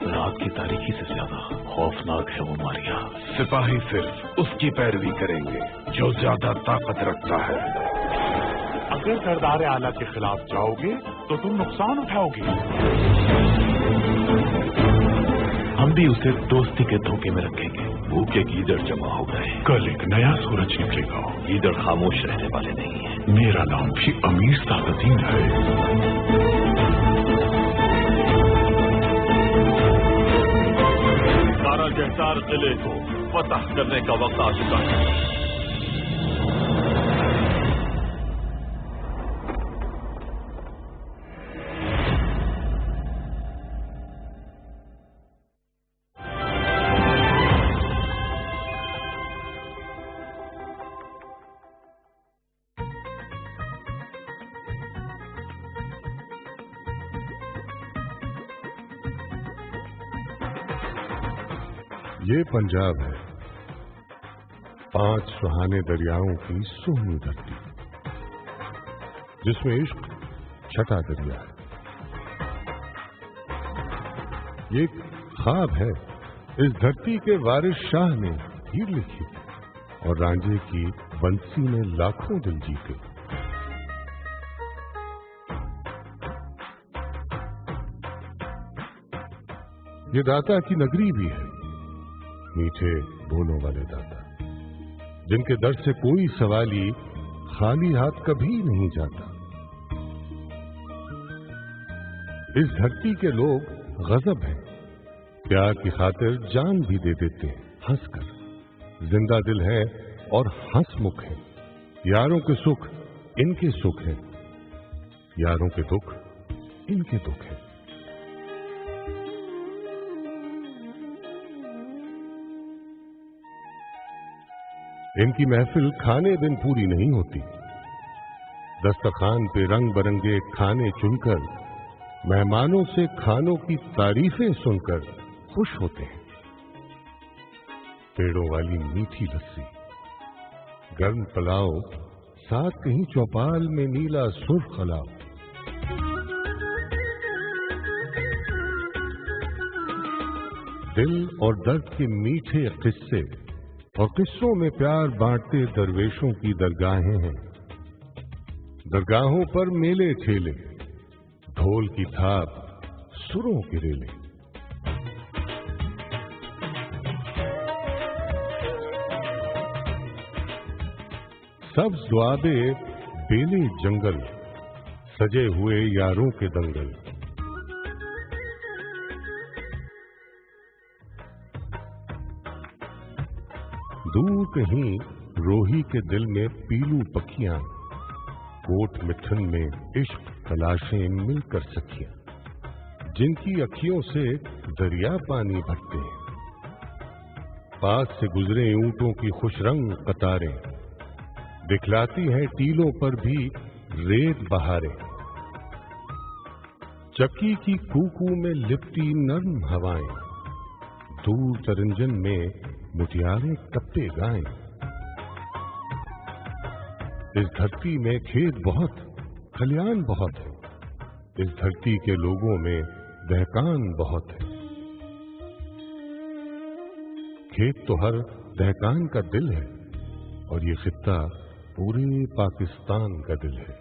रात की तारीकी से ज्यादा खौफनाक है वो मारिया। सिपाही सिर्फ उसकी पैरवी करेंगे जो ज्यादा ताकत रखता है। अगर सरदार आला के खिलाफ जाओगे तो तुम नुकसान उठाओगे। हम भी उसे दोस्ती के धोखे में रखेंगे। भूखे गीदड़ जमा हो गए। कल एक नया सूरज निकलेगा। गीदड़ खामोश रहने वाले नहीं है। मेरा नाम भी अमीर सादुद्दीन है। कारा जहसार किले को फतह करने का वक्त आ चुका है। ये पंजाब है, 5 सुहाने दरियाओं की सोहनी धरती, जिसमें इश्क छठा दरिया है। ये एक ख्वाब है, इस धरती के वारिस शाह ने हीर लिखी और रांझे की बंसी ने लाखों दिल जीते। ये दाता की नगरी भी है, मीठे बोलों वाले दाता, जिनके दर से कोई सवाली खाली हाथ कभी नहीं जाता। इस धरती के लोग गजब हैं, प्यार की खातिर जान भी दे देते हैं हंसकर। जिंदा दिल है और हंसमुख है। यारों के सुख इनके सुख है, यारों के दुख इनके दुख है। इनकी महफिल खाने बिन पूरी नहीं होती। दस्तरखान पे रंग बरंगे खाने चुनकर मेहमानों से खानों की तारीफें सुनकर खुश होते हैं। पेड़ों वाली मीठी लस्सी, गर्म पुलाव, साथ कहीं चौपाल में नीला सुर्ख अलाव। दिल और दर्द के मीठे किस्से और किस्सों में प्यार बांटते दरवेशों की दरगाहें हैं। दरगाहों पर मेले ठेले, ढोल की थाप, सुरों के रेले। सब्ज दुआबे, बेले जंगल, सजे हुए यारों के दंगल। दूर कहीं रोही के दिल में पीलू पखियां, कोट मिठन में इश्क तलाशें मिलकर सखियां, जिनकी अखियों से दरिया पानी भरते हैं। पास से गुजरे ऊंटों की खुशरंग कतारें दिखलाती हैं टीलों पर भी रेत बहारें। चक्की की कूकू में लिपटी नर्म हवाएं, दूर तरंजन में मुटियारे टप्पे गाएं। इस धरती में खेत बहुत, खलियान बहुत है। इस धरती के लोगों में दहकान बहुत है। खेत तो हर दहकान का दिल है और ये खित्ता पूरे पाकिस्तान का दिल है।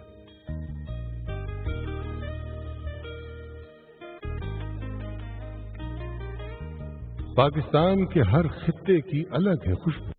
पाकिस्तान के हर खित्ते की अलग है खुशबू।